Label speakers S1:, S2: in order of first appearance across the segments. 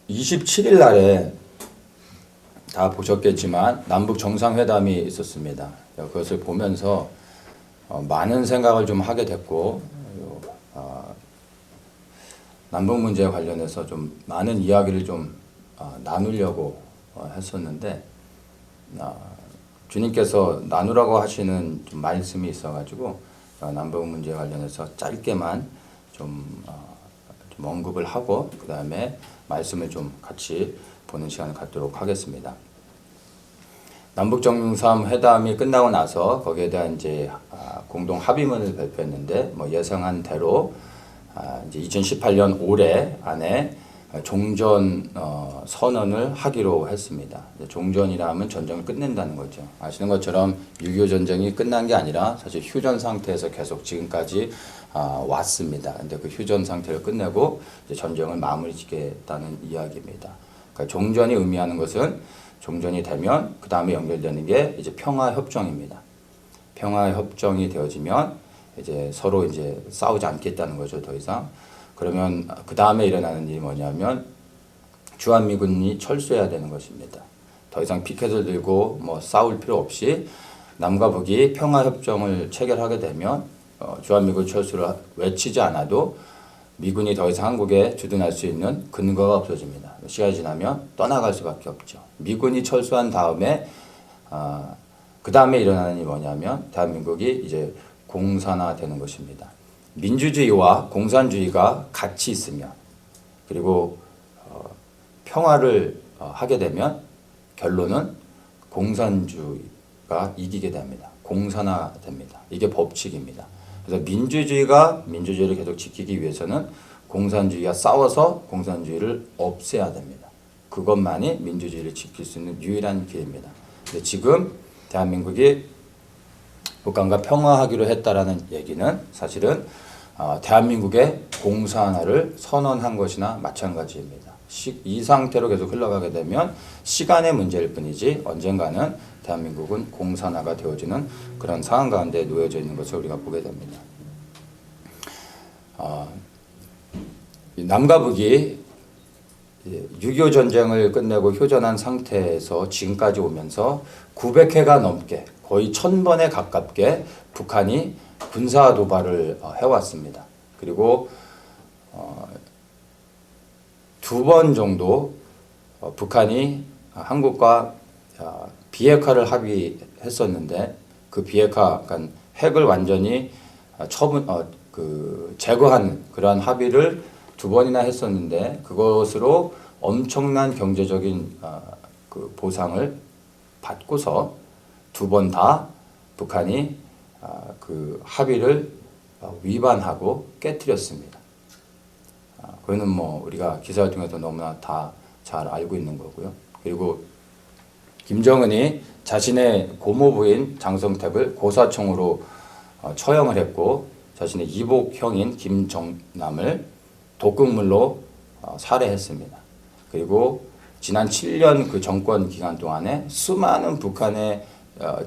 S1: 27일 날에 다 보셨겠지만 남북 정상회담이 있었습니다. 그것을 보면서 많은 생각을 좀 하게 됐고 남북 문제에 관련해서 좀 많은 이야기를 좀 나누려고 했었는데 주님께서 나누라고 하시는 좀 말씀이 있어가지고 남북 문제에 관련해서 짧게만 좀 언급을 하고 그 다음에 말씀을 좀 같이 보는 시간을 갖도록 하겠습니다. 남북 정상회담이 끝나고 나서 거기에 대한 이제 공동 합의문을 발표했는데 뭐 예상한 대로 이제 2018년 올해 안에 종전 선언을 하기로 했습니다. 종전이라 하면 전쟁을 끝낸다는 거죠. 아시는 것처럼 6.25 전쟁이 끝난 게 아니라 사실 휴전 상태에서 계속 지금까지 왔습니다. 근데 그 휴전 상태를 끝내고 이제 전쟁을 마무리 짓겠다는 이야기입니다. 그러니까 종전이 의미하는 것은 종전이 되면 그 다음에 연결되는 게 이제 평화 협정입니다. 평화 협정이 되어지면 이제 서로 이제 싸우지 않겠다는 거죠, 더 이상. 그러면 그 다음에 일어나는 일이 뭐냐면 주한미군이 철수해야 되는 것입니다. 더 이상 피켓을 들고 뭐 싸울 필요 없이 남과 북이 평화협정을 체결하게 되면 주한미군 철수를 외치지 않아도 미군이 더 이상 한국에 주둔할 수 있는 근거가 없어집니다. 시간이 지나면 떠나갈 수밖에 없죠. 미군이 철수한 다음에 그 다음에 일어나는 일이 뭐냐면 대한민국이 이제 공산화되는 것입니다. 민주주의와 공산주의가 같이 있으면 그리고 평화를 하게 되면 결론은 공산주의가 이기게 됩니다. 공산화됩니다. 이게 법칙입니다. 그래서 민주주의를 계속 지키기 위해서는 공산주의와 싸워서 공산주의를 없애야 됩니다. 그것만이 민주주의를 지킬 수 있는 유일한 길입니다. 근데 지금 대한민국이 북한과 평화하기로 했다라는 얘기는 사실은 대한민국의 공산화를 선언한 것이나 마찬가지입니다. 이 상태로 계속 흘러가게 되면 시간의 문제일 뿐이지 언젠가는 대한민국은 공산화가 되어지는 그런 상황 가운데 놓여져 있는 것을 우리가 보게 됩니다. 남과 북이 6.25 전쟁을 끝내고 휴전한 상태에서 지금까지 오면서 900회가 넘게 거의 1000번에 가깝게 북한이 군사 도발을 해왔습니다. 그리고 2번 정도 북한이 한국과 비핵화를 합의했었는데 그 비핵화, 그러니까 핵을 완전히 제거하는 그러한 합의를 2번이나 했었는데 그것으로 엄청난 경제적인 그 보상을 받고서 2번 다 북한이 그 합의를 위반하고 깨뜨렸습니다. 그거는 뭐 우리가 기사를 통해서 너무나 다 잘 알고 있는 거고요. 그리고 김정은이 자신의 고모부인 장성택을 고사총으로 처형을 했고 자신의 이복형인 김정남을 독극물로 살해했습니다. 그리고 지난 7년 그 정권 기간 동안에 수많은 북한의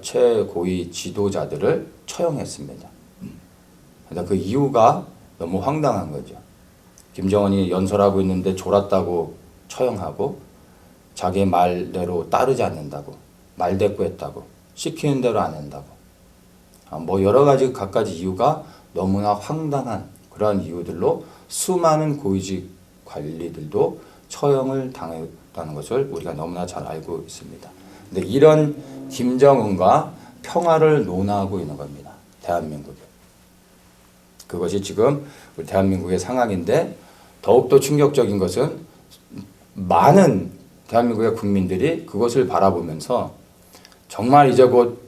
S1: 최고위 지도자들을 처형했습니다. 그러니까 그 이유가 너무 황당한 거죠. 김정은이 연설하고 있는데 졸았다고 처형하고 자기 말대로 따르지 않는다고 말대꾸했다고 시키는 대로 안 한다고 뭐 여러 가지 갖가지 이유가 너무나 황당한 그러한 이유들로 수많은 고위직 관리들도 처형을 당했다는 것을 우리가 너무나 잘 알고 있습니다. 근데 이런 김정은과 평화를 논하고 있는 겁니다. 대한민국이. 그것이 지금 우리 대한민국의 상황인데 더욱더 충격적인 것은 많은 대한민국의 국민들이 그것을 바라보면서 정말 이제 곧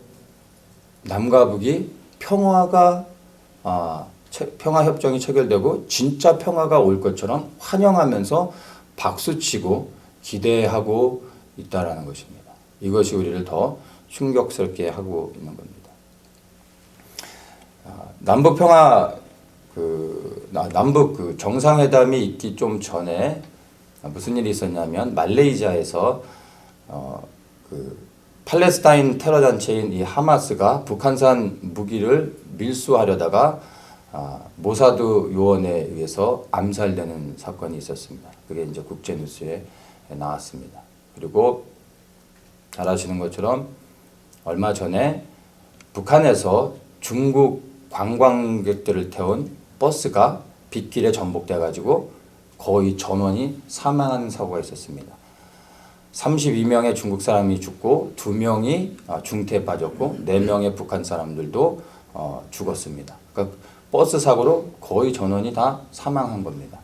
S1: 남과 북이 평화협정이 체결되고 진짜 평화가 올 것처럼 환영하면서 박수치고 기대하고 있다라는 것입니다. 이것이 우리를 더 충격스럽게 하고 있는 겁니다. 남북 정상회담이 있기 좀 전에 무슨 일이 있었냐면 말레이시아에서 팔레스타인 테러 단체인 이 하마스가 북한산 무기를 밀수하려다가 모사드 요원에 의해서 암살되는 사건이 있었습니다. 그게 이제 국제뉴스에 나왔습니다. 그리고 잘 아시는 것처럼 얼마 전에 북한에서 중국 관광객들을 태운 버스가 빗길에 전복돼 가지고 거의 전원이 사망하는 사고가 있었습니다. 32명의 중국 사람이 죽고 2명이 중태에 빠졌고 4명의 북한 사람들도 죽었습니다. 그러니까 버스 사고로 거의 전원이 다 사망한 겁니다.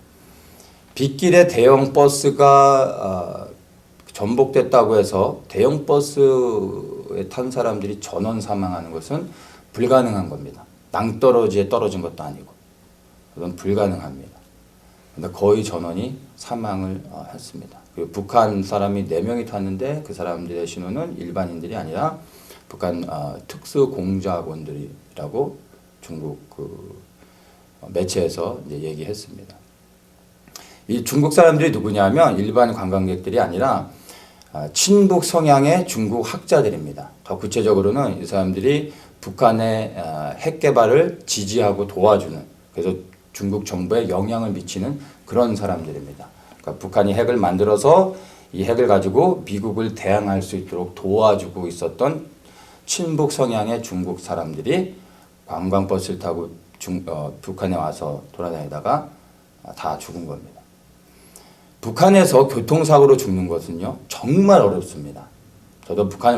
S1: 빗길에 대형 버스가 전복됐다고 해서 대형 버스에 탄 사람들이 전원 사망하는 것은 불가능한 겁니다. 낭떠러지에 떨어진 것도 아니고 그건 불가능합니다. 근데 거의 전원이 사망을 했습니다. 그리고 북한 사람이 4명이 탔는데 그 사람들의 신원은 일반인들이 아니라 북한 특수공작원들이라고 중국 매체에서 이제 얘기했습니다. 이 중국 사람들이 누구냐면 일반 관광객들이 아니라 친북 성향의 중국 학자들입니다. 더 구체적으로는 이 사람들이 북한의 핵 개발을 지지하고 도와주는, 그래서 중국 정부에 영향을 미치는 그런 사람들입니다. 그러니까 북한이 핵을 만들어서 이 핵을 가지고 미국을 대항할 수 있도록 도와주고 있었던 친북 성향의 중국 사람들이 관광버스를 타고 북한에 와서 돌아다니다가 다 죽은 겁니다. 북한에서 교통사고로 죽는 것은요, 정말 어렵습니다. 저도 북한에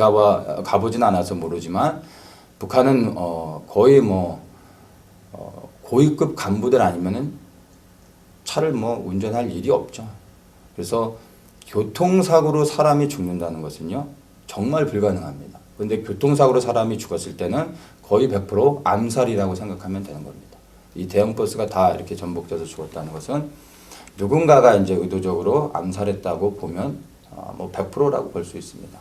S1: 가보진 않아서 모르지만, 북한은 거의 고위급 간부들 아니면은 차를 운전할 일이 없죠. 그래서 교통사고로 사람이 죽는다는 것은요, 정말 불가능합니다. 그런데 교통사고로 사람이 죽었을 때는 거의 100% 암살이라고 생각하면 되는 겁니다. 이 대형 버스가 다 이렇게 전복돼서 죽었다는 것은 누군가가 이제 의도적으로 암살했다고 보면 100%라고 볼 수 있습니다.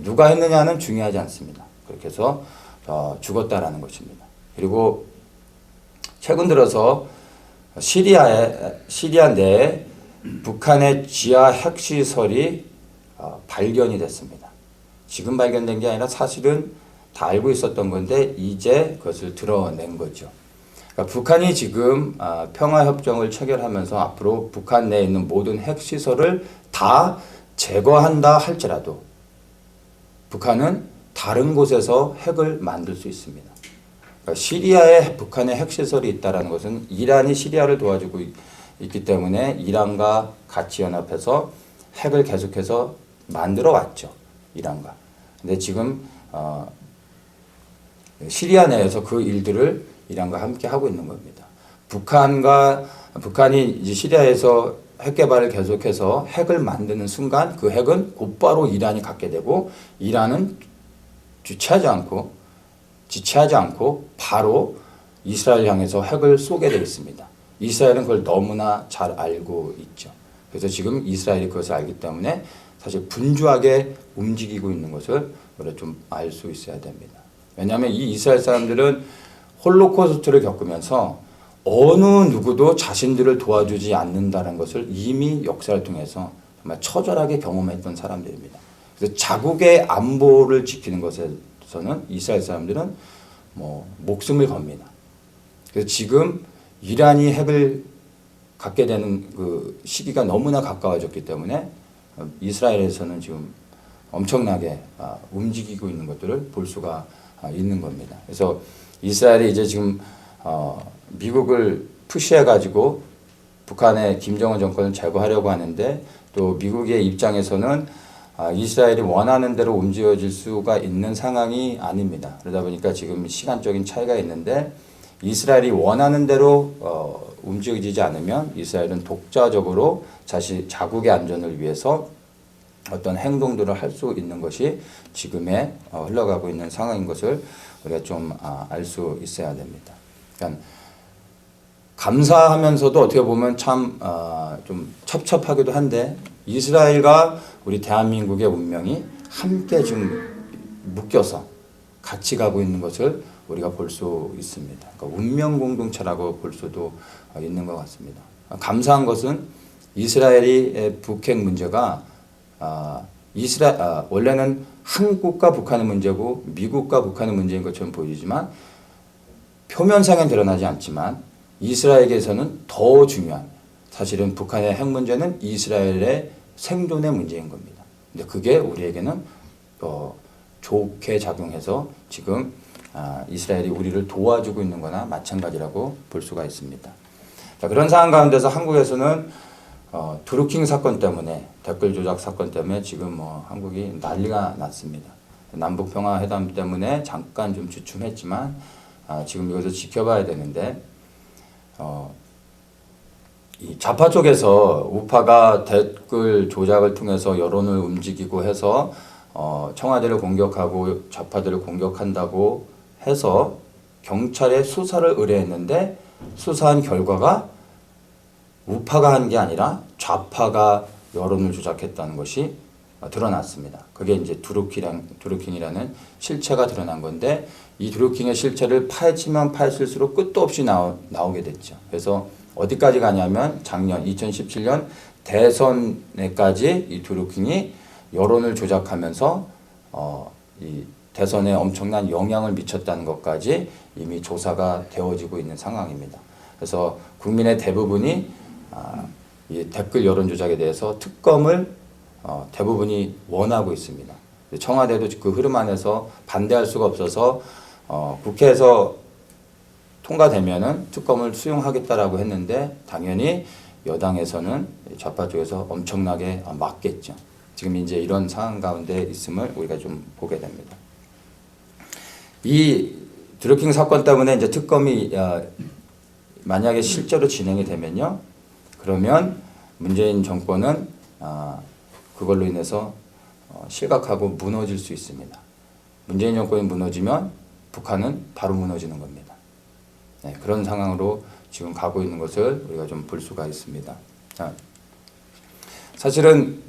S1: 누가 했느냐는 중요하지 않습니다. 그렇게 해서 죽었다라는 것입니다. 그리고 최근 들어서 시리아 내에 북한의 지하 핵시설이 발견이 됐습니다. 지금 발견된 게 아니라 사실은 다 알고 있었던 건데 이제 그것을 드러낸 거죠. 그러니까 북한이 지금 평화협정을 체결하면서 앞으로 북한 내에 있는 모든 핵시설을 다 제거한다 할지라도 북한은 다른 곳에서 핵을 만들 수 있습니다. 그러니까 시리아에 북한의 핵시설이 있다는 것은 이란이 시리아를 도와주고 있기 때문에 이란과 같이 연합해서 핵을 계속해서 만들어 왔죠. 이란과. 근데 지금 시리아 내에서 그 일들을 이란과 함께 하고 있는 겁니다. 북한이 이제 시리아에서 핵 개발을 계속해서 핵을 만드는 순간 그 핵은 곧바로 이란이 갖게 되고 이란은 지체하지 않고 바로 이스라엘 향해서 핵을 쏘게 되어 있습니다. 이스라엘은 그걸 너무나 잘 알고 있죠. 그래서 지금 이스라엘이 그것을 알기 때문에 사실 분주하게 움직이고 있는 것을 우리가 좀 알 수 있어야 됩니다. 왜냐하면 이 이스라엘 사람들은 홀로코스트를 겪으면서 어느 누구도 자신들을 도와주지 않는다는 것을 이미 역사를 통해서 정말 처절하게 경험했던 사람들입니다. 그래서 자국의 안보를 지키는 것에서는 이스라엘 사람들은 목숨을 겁니다. 그래서 지금 이란이 핵을 갖게 되는 그 시기가 너무나 가까워졌기 때문에 이스라엘에서는 지금 엄청나게 움직이고 있는 것들을 볼 수가 있는 겁니다. 그래서 이스라엘이 이제 지금 미국을 푸시해가지고 북한의 김정은 정권을 제거하려고 하는데 또 미국의 입장에서는 이스라엘이 원하는 대로 움직여질 수가 있는 상황이 아닙니다. 그러다 보니까 지금 시간적인 차이가 있는데 이스라엘이 원하는 대로 움직이지 않으면 이스라엘은 독자적으로 자국의 안전을 위해서 어떤 행동들을 할 수 있는 것이 지금의 흘러가고 있는 상황인 것을 우리가 좀 알 수 있어야 됩니다. 그러니까 감사하면서도 어떻게 보면 참 좀 첩첩하기도 한데 이스라엘과 우리 대한민국의 운명이 함께 좀 묶여서 같이 가고 있는 것을 우리가 볼 수 있습니다. 그러니까 운명 공동체라고 볼 수도 있는 것 같습니다. 감사한 것은 이스라엘의 북핵 문제가 원래는 한국과 북한의 문제고 미국과 북한의 문제인 것처럼 보이지만 표면상엔 드러나지 않지만 이스라엘에게서는 더 중요한, 사실은 북한의 핵 문제는 이스라엘의 생존의 문제인 겁니다. 근데 그게 우리에게는 좋게 작용해서 지금 이스라엘이 우리를 도와주고 있는 거나 마찬가지라고 볼 수가 있습니다. 자, 그런 상황 가운데서 한국에서는 드루킹 사건 때문에, 댓글 조작 사건 때문에 지금 한국이 난리가 났습니다. 남북 평화회담 때문에 잠깐 좀 주춤했지만 지금 이것을 지켜봐야 되는데, 이 좌파 쪽에서 우파가 댓글 조작을 통해서 여론을 움직이고 해서 청와대를 공격하고 좌파들을 공격한다고 해서 경찰에 수사를 의뢰했는데, 수사한 결과가 우파가 한 게 아니라 좌파가 여론을 조작했다는 것이 드러났습니다. 그게 이제 드루킹이라는 실체가 드러난 건데, 이 드루킹의 실체를 파헤치면 파헤칠수록 끝도 없이 나오게 됐죠. 그래서 어디까지 가냐면 작년 2017년 대선에까지 이 드루킹이 여론을 조작하면서 이 대선에 엄청난 영향을 미쳤다는 것까지 이미 조사가 되어지고 있는 상황입니다. 그래서 국민의 대부분이 이 댓글 여론 조작에 대해서 특검을 대부분이 원하고 있습니다. 청와대도 그 흐름 안에서 반대할 수가 없어서 국회에서 통과되면은 특검을 수용하겠다라고 했는데, 당연히 여당에서는 좌파 쪽에서 엄청나게 막겠죠. 지금 이제 이런 상황 가운데 있음을 우리가 좀 보게 됩니다. 이 드루킹 사건 때문에 이제 특검이 만약에 실제로 진행이 되면요, 그러면 문재인 정권은 그걸로 인해서 실각하고 무너질 수 있습니다. 문재인 정권이 무너지면 북한은 바로 무너지는 겁니다. 네, 그런 상황으로 지금 가고 있는 것을 우리가 좀 볼 수가 있습니다. 자, 사실은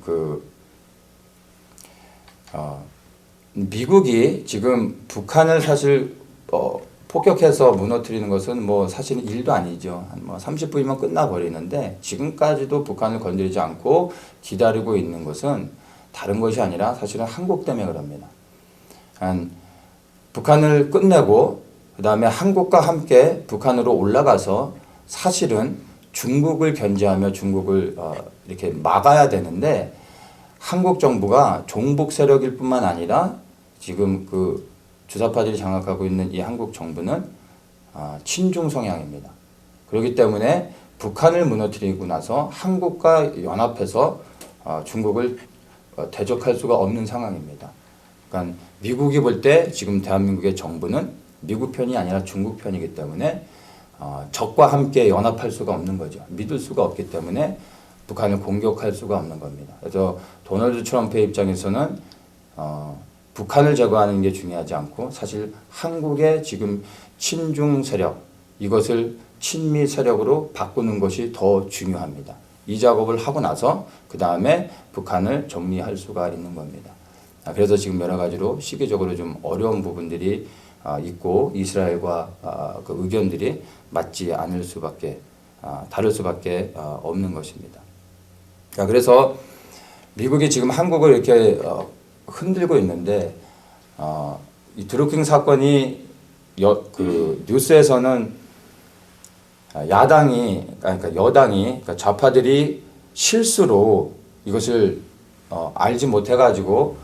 S1: 미국이 지금 북한을 사실 폭격해서 무너뜨리는 것은 사실은 일도 아니죠. 한 30분이면 끝나버리는데, 지금까지도 북한을 건드리지 않고 기다리고 있는 것은 다른 것이 아니라 사실은 한국 때문에 그럽니다. 북한을 끝내고 그 다음에 한국과 함께 북한으로 올라가서 사실은 중국을 견제하며 중국을 이렇게 막아야 되는데, 한국 정부가 종북 세력일 뿐만 아니라 지금 주사파들이 장악하고 있는 이 한국 정부는 친중 성향입니다. 그렇기 때문에 북한을 무너뜨리고 나서 한국과 연합해서 중국을 대적할 수가 없는 상황입니다. 그러니까 미국이 볼 때 지금 대한민국의 정부는 미국 편이 아니라 중국 편이기 때문에 적과 함께 연합할 수가 없는 거죠. 믿을 수가 없기 때문에 북한을 공격할 수가 없는 겁니다. 그래서 도널드 트럼프의 입장에서는 북한을 제거하는 게 중요하지 않고, 사실 한국의 지금 친중 세력, 이것을 친미 세력으로 바꾸는 것이 더 중요합니다. 이 작업을 하고 나서 그 다음에 북한을 정리할 수가 있는 겁니다. 그래서 지금 여러 가지로 시기적으로 좀 어려운 부분들이 있고, 이스라엘과 그 의견들이 맞지 않을 수밖에, 다를 수밖에 없는 것입니다. 자, 그래서 미국이 지금 한국을 이렇게 흔들고 있는데, 이 드루킹 사건이 뉴스에서는 그러니까 여당이, 그러니까 좌파들이 실수로 이것을 알지 못해가지고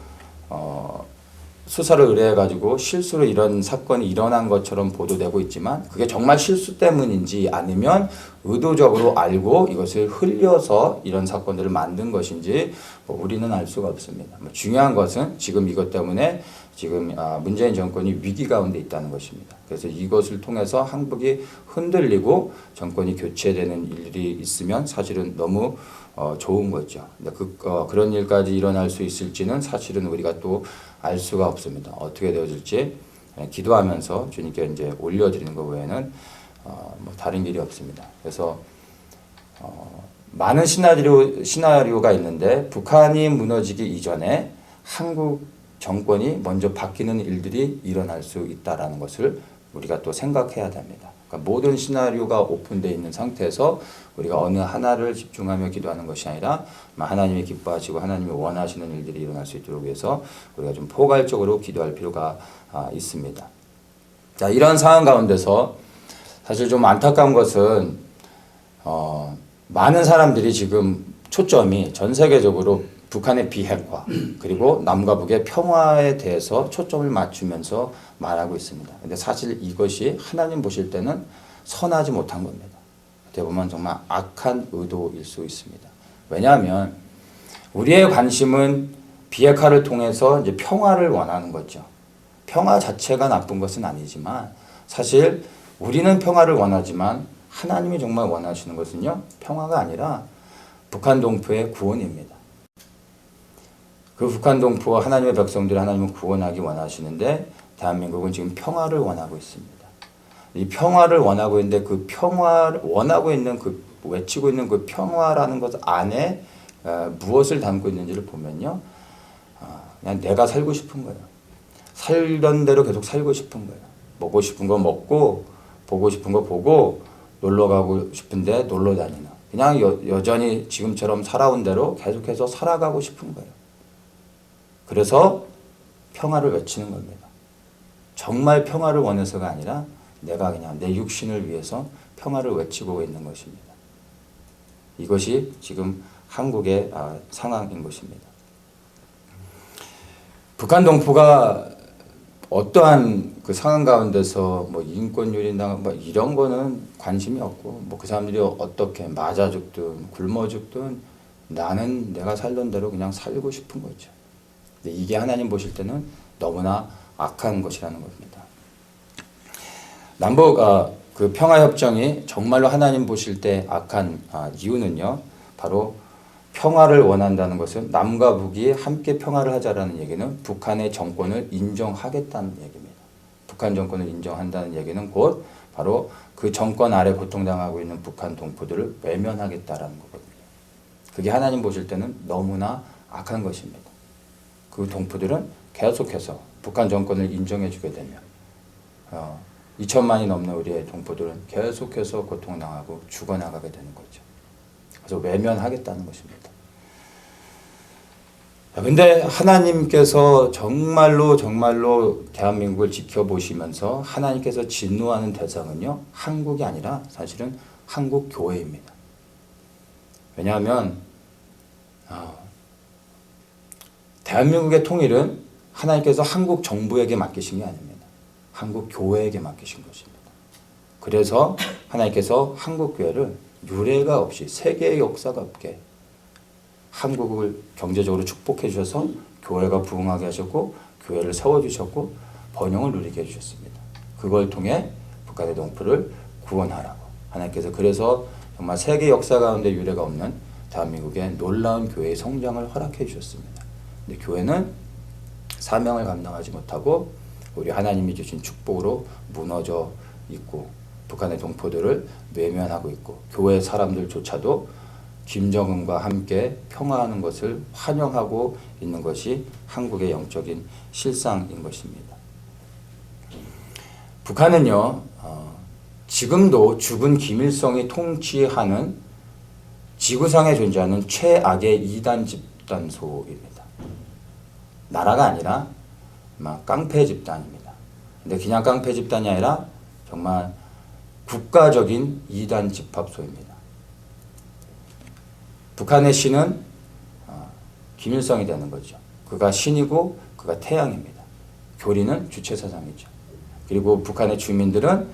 S1: 수사를 의뢰해가지고 실수로 이런 사건이 일어난 것처럼 보도되고 있지만, 그게 정말 실수 때문인지 아니면 의도적으로 알고 이것을 흘려서 이런 사건들을 만든 것인지 우리는 알 수가 없습니다. 중요한 것은 지금 이것 때문에 지금 문재인 정권이 위기 가운데 있다는 것입니다. 그래서 이것을 통해서 한국이 흔들리고 정권이 교체되는 일이 있으면 사실은 너무 좋은 거죠. 근데 그런 일까지 일어날 수 있을지는 사실은 우리가 또 알 수가 없습니다. 어떻게 되어질지 기도하면서 주님께 이제 올려드리는 것 외에는 다른 길이 없습니다. 그래서 많은 시나리오가 있는데, 북한이 무너지기 이전에 한국 정권이 먼저 바뀌는 일들이 일어날 수 있다라는 것을 우리가 또 생각해야 됩니다. 그러니까 모든 시나리오가 오픈되어 있는 상태에서 우리가 어느 하나를 집중하며 기도하는 것이 아니라 하나님이 기뻐하시고 하나님이 원하시는 일들이 일어날 수 있도록 위해서 우리가 좀 포괄적으로 기도할 필요가 있습니다. 자, 이런 상황 가운데서 사실 좀 안타까운 것은 많은 사람들이 지금 초점이 전 세계적으로 북한의 비핵화 그리고 남과 북의 평화에 대해서 초점을 맞추면서 말하고 있습니다. 근데 사실 이것이 하나님 보실 때는 선하지 못한 겁니다. 어떻게 보면 정말 악한 의도일 수 있습니다. 왜냐하면 우리의 관심은 비핵화를 통해서 이제 평화를 원하는 거죠. 평화 자체가 나쁜 것은 아니지만 사실 우리는 평화를 원하지만 하나님이 정말 원하시는 것은요, 평화가 아니라 북한 동포의 구원입니다. 그 북한 동포와 하나님의 백성들을 하나님은 구원하기 원하시는데 대한민국은 지금 평화를 원하고 있습니다. 이 평화를 원하고 있는데 그 평화를 원하고 있는 그 외치고 있는 그 평화라는 것 안에 무엇을 담고 있는지를 보면요, 그냥 내가 살고 싶은 거예요. 살던 대로 계속 살고 싶은 거예요. 먹고 싶은 거 먹고 보고 싶은 거 보고 놀러 가고 싶은데 놀러 다니는, 그냥 여전히 지금처럼 살아온 대로 계속해서 살아가고 싶은 거예요. 그래서 평화를 외치는 겁니다. 정말 평화를 원해서가 아니라 내가 그냥 내 육신을 위해서 평화를 외치고 있는 것입니다. 이것이 지금 한국의 상황인 것입니다. 북한 동포가 어떠한 그 상황 가운데서 뭐 인권유린다 뭐 이런 거는 관심이 없고, 뭐 그 사람들이 어떻게 맞아 죽든 굶어 죽든 나는 내가 살던 대로 그냥 살고 싶은 거죠. 근데 이게 하나님 보실 때는 너무나 악한 것이라는 겁니다. 남북 그 평화협정이 정말로 하나님 보실 때 악한 이유는요, 바로 평화를 원한다는 것은 남과 북이 함께 평화를 하자라는 얘기는 북한의 정권을 인정하겠다는 얘기입니다. 북한 정권을 인정한다는 얘기는 곧 바로 그 정권 아래 고통당하고 있는 북한 동포들을 외면하겠다라는 거거든요. 그게 하나님 보실 때는 너무나 악한 것입니다. 그 동포들은 계속해서 북한 정권을 인정해 주게 되면 2천만이 넘는 우리의 동포들은 계속해서 고통당하고 죽어나가게 되는 거죠. 그래서 외면하겠다는 것입니다. 근데 하나님께서 정말로 대한민국을 지켜보시면서 하나님께서 진노하는 대상은요, 한국이 아니라 사실은 한국 교회입니다. 왜냐하면 대한민국의 통일은 하나님께서 한국 정부에게 맡기신 게 아닙니다. 한국 교회에게 맡기신 것입니다. 그래서 하나님께서 한국 교회를 유례가 없이 세계의 역사가 없게 한국을 경제적으로 축복해 주셔서 교회가 부흥하게 하셨고 교회를 세워주셨고 번영을 누리게 해주셨습니다. 그걸 통해 북한의 동포를 구원하라고 하나님께서, 그래서 정말 세계 역사 가운데 유례가 없는 대한민국의 놀라운 교회의 성장을 허락해 주셨습니다. 근데 교회는 사명을 감당하지 못하고 우리 하나님이 주신 축복으로 무너져 있고 북한의 동포들을 외면하고 있고 교회 사람들조차도 김정은과 함께 평화하는 것을 환영하고 있는 것이 한국의 영적인 실상인 것입니다. 북한은요, 지금도 죽은 김일성이 통치하는 지구상에 존재하는 최악의 이단 집단소입니다. 나라가 아니라 깡패 집단입니다. 근데 그냥 깡패 집단이 아니라 정말 국가적인 이단 집합소입니다. 북한의 신은 김일성이 되는 거죠. 그가 신이고 그가 태양입니다. 교리는 주체사상이죠. 그리고 북한의 주민들은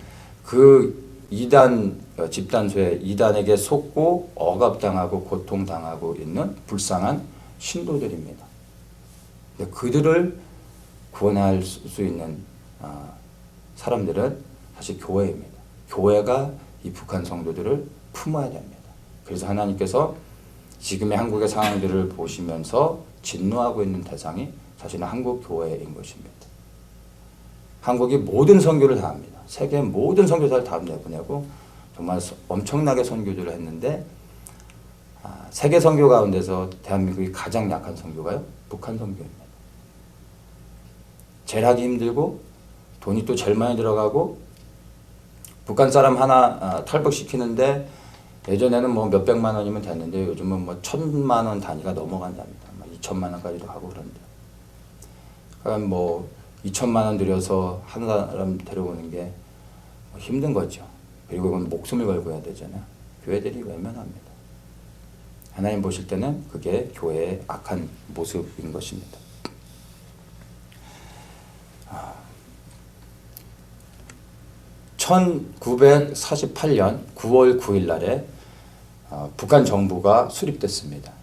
S1: 그 이단 집단소에 이단에게 속고 억압당하고 고통당하고 있는 불쌍한 신도들입니다. 그들을 구원할 수 있는 사람들은 사실 교회입니다. 교회가 이 북한 성도들을 품어야 됩니다. 그래서 하나님께서 지금의 한국의 상황들을 보시면서 진노하고 있는 대상이 사실은 한국 교회인 것입니다. 한국이 모든 선교를 다 합니다. 세계 모든 선교사를 다 내보내고 정말 엄청나게 선교들을 했는데 세계 선교 가운데서 대한민국이 가장 약한 선교가요? 북한 선교입니다. 제일 하기 힘들고 돈이 또 제일 많이 들어가고 북한 사람 하나 탈북시키는데 예전에는 뭐 몇백만 원이면 됐는데 요즘은 뭐 1,000만 원 단위가 넘어간답니다. 2천만 원까지도 하고 그런데. 그러니까 뭐 2천만 원 들여서 한 사람 데려오는 게 힘든 거죠. 그리고 이건 목숨을 걸고 해야 되잖아요. 교회들이 외면합니다. 하나님 보실 때는 그게 교회의 악한 모습인 것입니다. 1948년 9월 9일 날에 북한 정부가 수립됐습니다.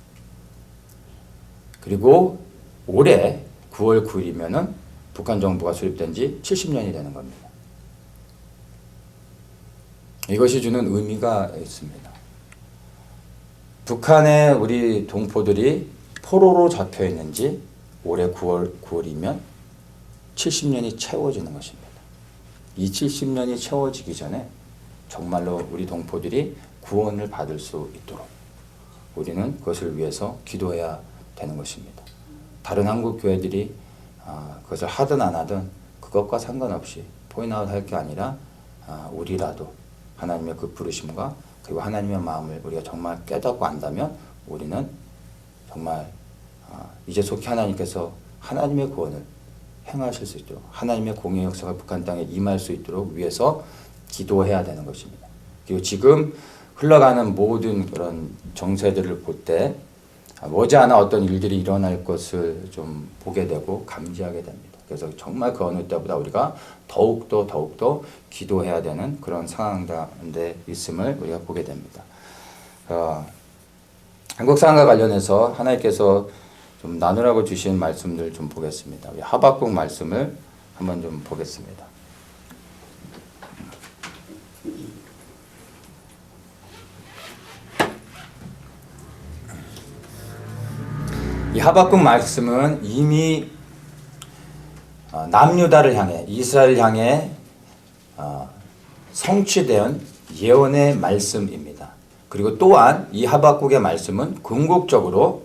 S1: 그리고 올해 9월 9일이면은 북한 정부가 수립된 지 70년이 되는 겁니다. 이것이 주는 의미가 있습니다. 북한의 우리 동포들이 포로로 잡혀 있는지 올해 9월 9일이면 70년이 채워지는 것입니다. 이 70년이 채워지기 전에 정말로 우리 동포들이 구원을 받을 수 있도록 우리는 그것을 위해서 기도해야 되는 것입니다. 다른 한국 교회들이 그것을 하든 안 하든 그것과 상관없이 포인트아웃 할 게 아니라 우리라도 하나님의 그 부르심과 그리고 하나님의 마음을 우리가 정말 깨닫고 안다면 우리는 정말 이제 속히 하나님께서 하나님의 구원을 행하실 수 있도록 하나님의 공의 역사가 북한 땅에 임할 수 있도록 위해서 기도해야 되는 것입니다. 그리고 지금 흘러가는 모든 그런 정세들을 볼 때 머지않아 어떤 일들이 일어날 것을 좀 보게 되고 감지하게 됩니다. 그래서 정말 그 어느 때보다 우리가 더욱더 기도해야 되는 그런 상황인데 있음을 우리가 보게 됩니다. 한국 상황과 관련해서 하나님께서 좀 나누라고 주신 말씀들 좀 보겠습니다. 우리 하박국 말씀을 한번 좀 보겠습니다. 이 하박국 말씀은 이미 남유다를 향해 이스라엘을 향해 성취된 예언의 말씀입니다. 그리고 또한 이 하박국의 말씀은 궁극적으로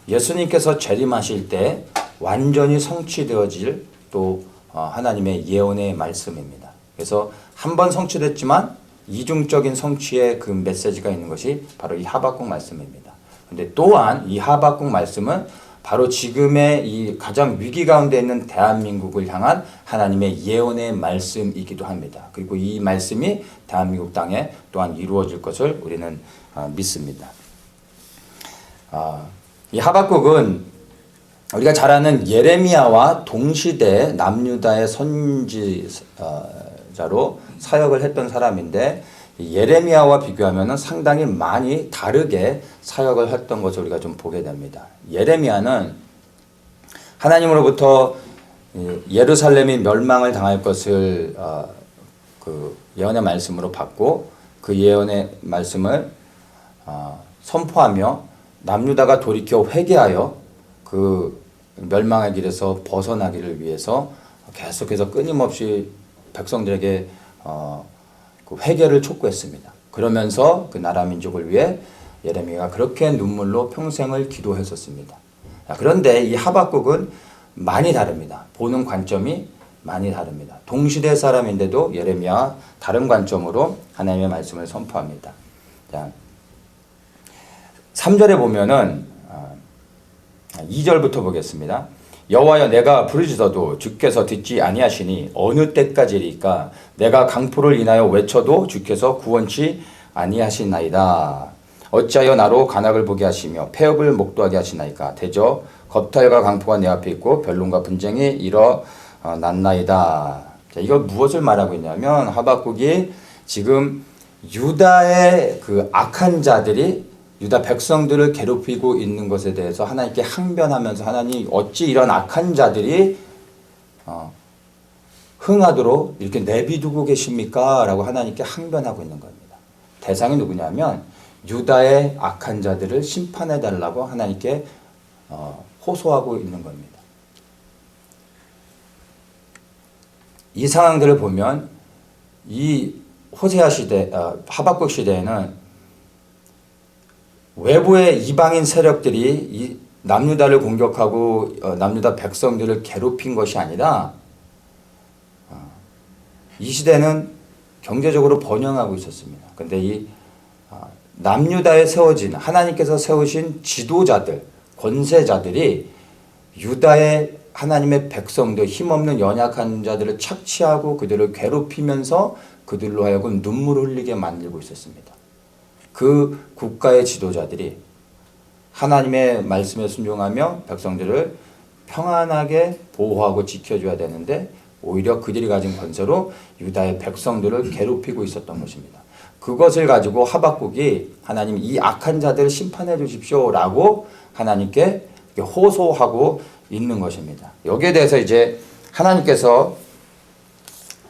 S1: 예수님께서 재림하실 때 완전히 성취되어질 또 하나님의 예언의 말씀입니다. 그래서 한 번 성취됐지만 이중적인 성취의 그 메시지가 있는 것이 바로 이 하박국 말씀입니다. 근데 또한 이 하박국 말씀은 바로 지금의 이 가장 위기 가운데 있는 대한민국을 향한 하나님의 예언의 말씀이기도 합니다. 그리고 이 말씀이 대한민국 땅에 또한 이루어질 것을 우리는 믿습니다. 이 하박국은 우리가 잘 아는 예레미야와 동시대 남유다의 선지자로 사역을 했던 사람인데 예레미야와 비교하면 상당히 많이 다르게 사역을 했던 것을 우리가 좀 보게 됩니다. 예레미야는 하나님으로부터 예루살렘이 멸망을 당할 것을 그 예언의 말씀으로 받고 그 예언의 말씀을 선포하며 남유다가 돌이켜 회개하여 그 멸망의 길에서 벗어나기를 위해서 계속해서 끊임없이 백성들에게 그 회개를 촉구했습니다. 그러면서 그 나라 민족을 위해 예레미야가 그렇게 눈물로 평생을 기도했었습니다. 그런데 이 하박국은 많이 다릅니다. 보는 관점이 많이 다릅니다. 동시대 사람인데도 예레미야와 다른 관점으로 하나님의 말씀을 선포합니다. 자, 3절에 보면은 2절부터 보겠습니다. 여호와여 내가 부르짖어도 주께서 듣지 아니하시니 어느 때까지리까 내가 강포를 인하여 외쳐도 주께서 구원치 아니하시나이다. 어찌하여 나로 간악을 보게 하시며 폐업을 목도하게 하시나이까. 대저 겁탈과 강포가 내 앞에 있고 변론과 분쟁이 일어났나이다. 자, 이걸 무엇을 말하고 있냐면 하박국이 지금 유다의 그 악한 자들이 유다 백성들을 괴롭히고 있는 것에 대해서 하나님께 항변하면서 하나님 어찌 이런 악한 자들이 흥하도록 이렇게 내비두고 계십니까? 라고 하나님께 항변하고 있는 겁니다. 대상이 누구냐면 유다의 악한 자들을 심판해달라고 하나님께 호소하고 있는 겁니다. 이 상황들을 보면 이 호세아 시대, 하박국 시대에는 외부의 이방인 세력들이 이 남유다를 공격하고 남유다 백성들을 괴롭힌 것이 아니라 이 시대는 경제적으로 번영하고 있었습니다. 그런데 이 남유다에 세워진 하나님께서 세우신 지도자들, 권세자들이 유다의 하나님의 백성들, 힘없는 연약한 자들을 착취하고 그들을 괴롭히면서 그들로 하여금 눈물을 흘리게 만들고 있었습니다. 그 국가의 지도자들이 하나님의 말씀에 순종하며 백성들을 평안하게 보호하고 지켜줘야 되는데 오히려 그들이 가진 권세로 유다의 백성들을 괴롭히고 있었던 것입니다. 그것을 가지고 하박국이 하나님 이 악한 자들을 심판해 주십시오라고 하나님께 호소하고 있는 것입니다. 여기에 대해서 이제 하나님께서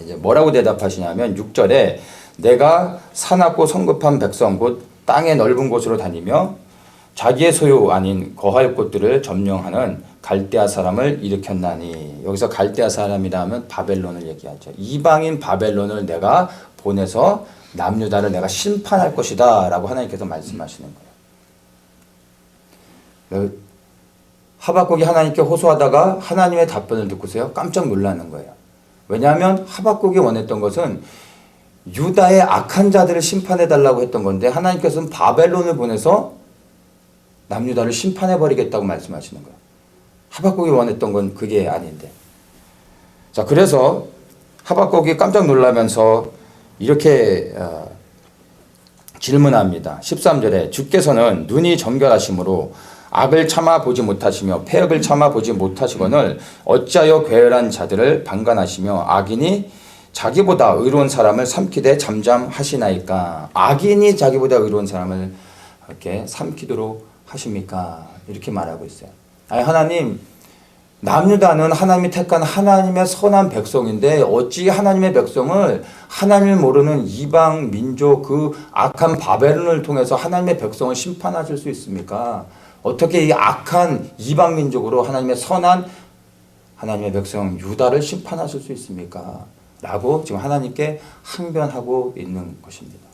S1: 이제 뭐라고 대답하시냐면 6절에 내가 사납고 성급한 백성 곧 땅의 넓은 곳으로 다니며 자기의 소유 아닌 거할 곳들을 점령하는 갈대아 사람을 일으켰나니. 여기서 갈대아 사람이라 하면 바벨론을 얘기하죠. 이방인 바벨론을 내가 보내서 남유다를 내가 심판할 것이다 라고 하나님께서 말씀하시는 거예요. 하박국이 하나님께 호소하다가 하나님의 답변을 듣고서요 깜짝 놀라는 거예요. 왜냐하면 하박국이 원했던 것은 유다의 악한 자들을 심판해달라고 했던 건데 하나님께서는 바벨론을 보내서 남유다를 심판해버리겠다고 말씀하시는 거예요. 하박국이 원했던 건 그게 아닌데. 자, 그래서 하박국이 깜짝 놀라면서 이렇게 질문합니다. 13절에 주께서는 눈이 정결하심으로 악을 참아 보지 못하시며 패역을 참아 보지 못하시거늘 어찌하여 괴열한 자들을 방관하시며 악인이 자기보다 의로운 사람을 삼키되 잠잠하시나이까. 악인이 자기보다 의로운 사람을 이렇게 삼키도록 하십니까? 이렇게 말하고 있어요. 아니, 하나님, 남유다는 하나님이 택한 하나님의 선한 백성인데 어찌 하나님의 백성을 하나님을 모르는 이방 민족 그 악한 바벨론을 통해서 하나님의 백성을 심판하실 수 있습니까? 어떻게 이 악한 이방 민족으로 하나님의 선한 하나님의 백성 유다를 심판하실 수 있습니까? 라고 지금 하나님께 항변하고 있는 것입니다.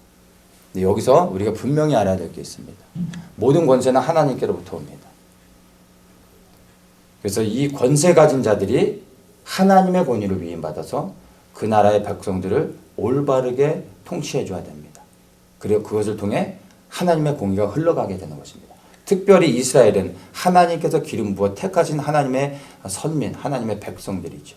S1: 여기서 우리가 분명히 알아야 될 게 있습니다. 모든 권세는 하나님께로부터 옵니다. 그래서 이 권세 가진 자들이 하나님의 권위를 위임받아서 그 나라의 백성들을 올바르게 통치해 줘야 됩니다. 그리고 그것을 통해 하나님의 공의가 흘러가게 되는 것입니다. 특별히 이스라엘은 하나님께서 기름 부어 택하신 하나님의 선민, 하나님의 백성들이죠.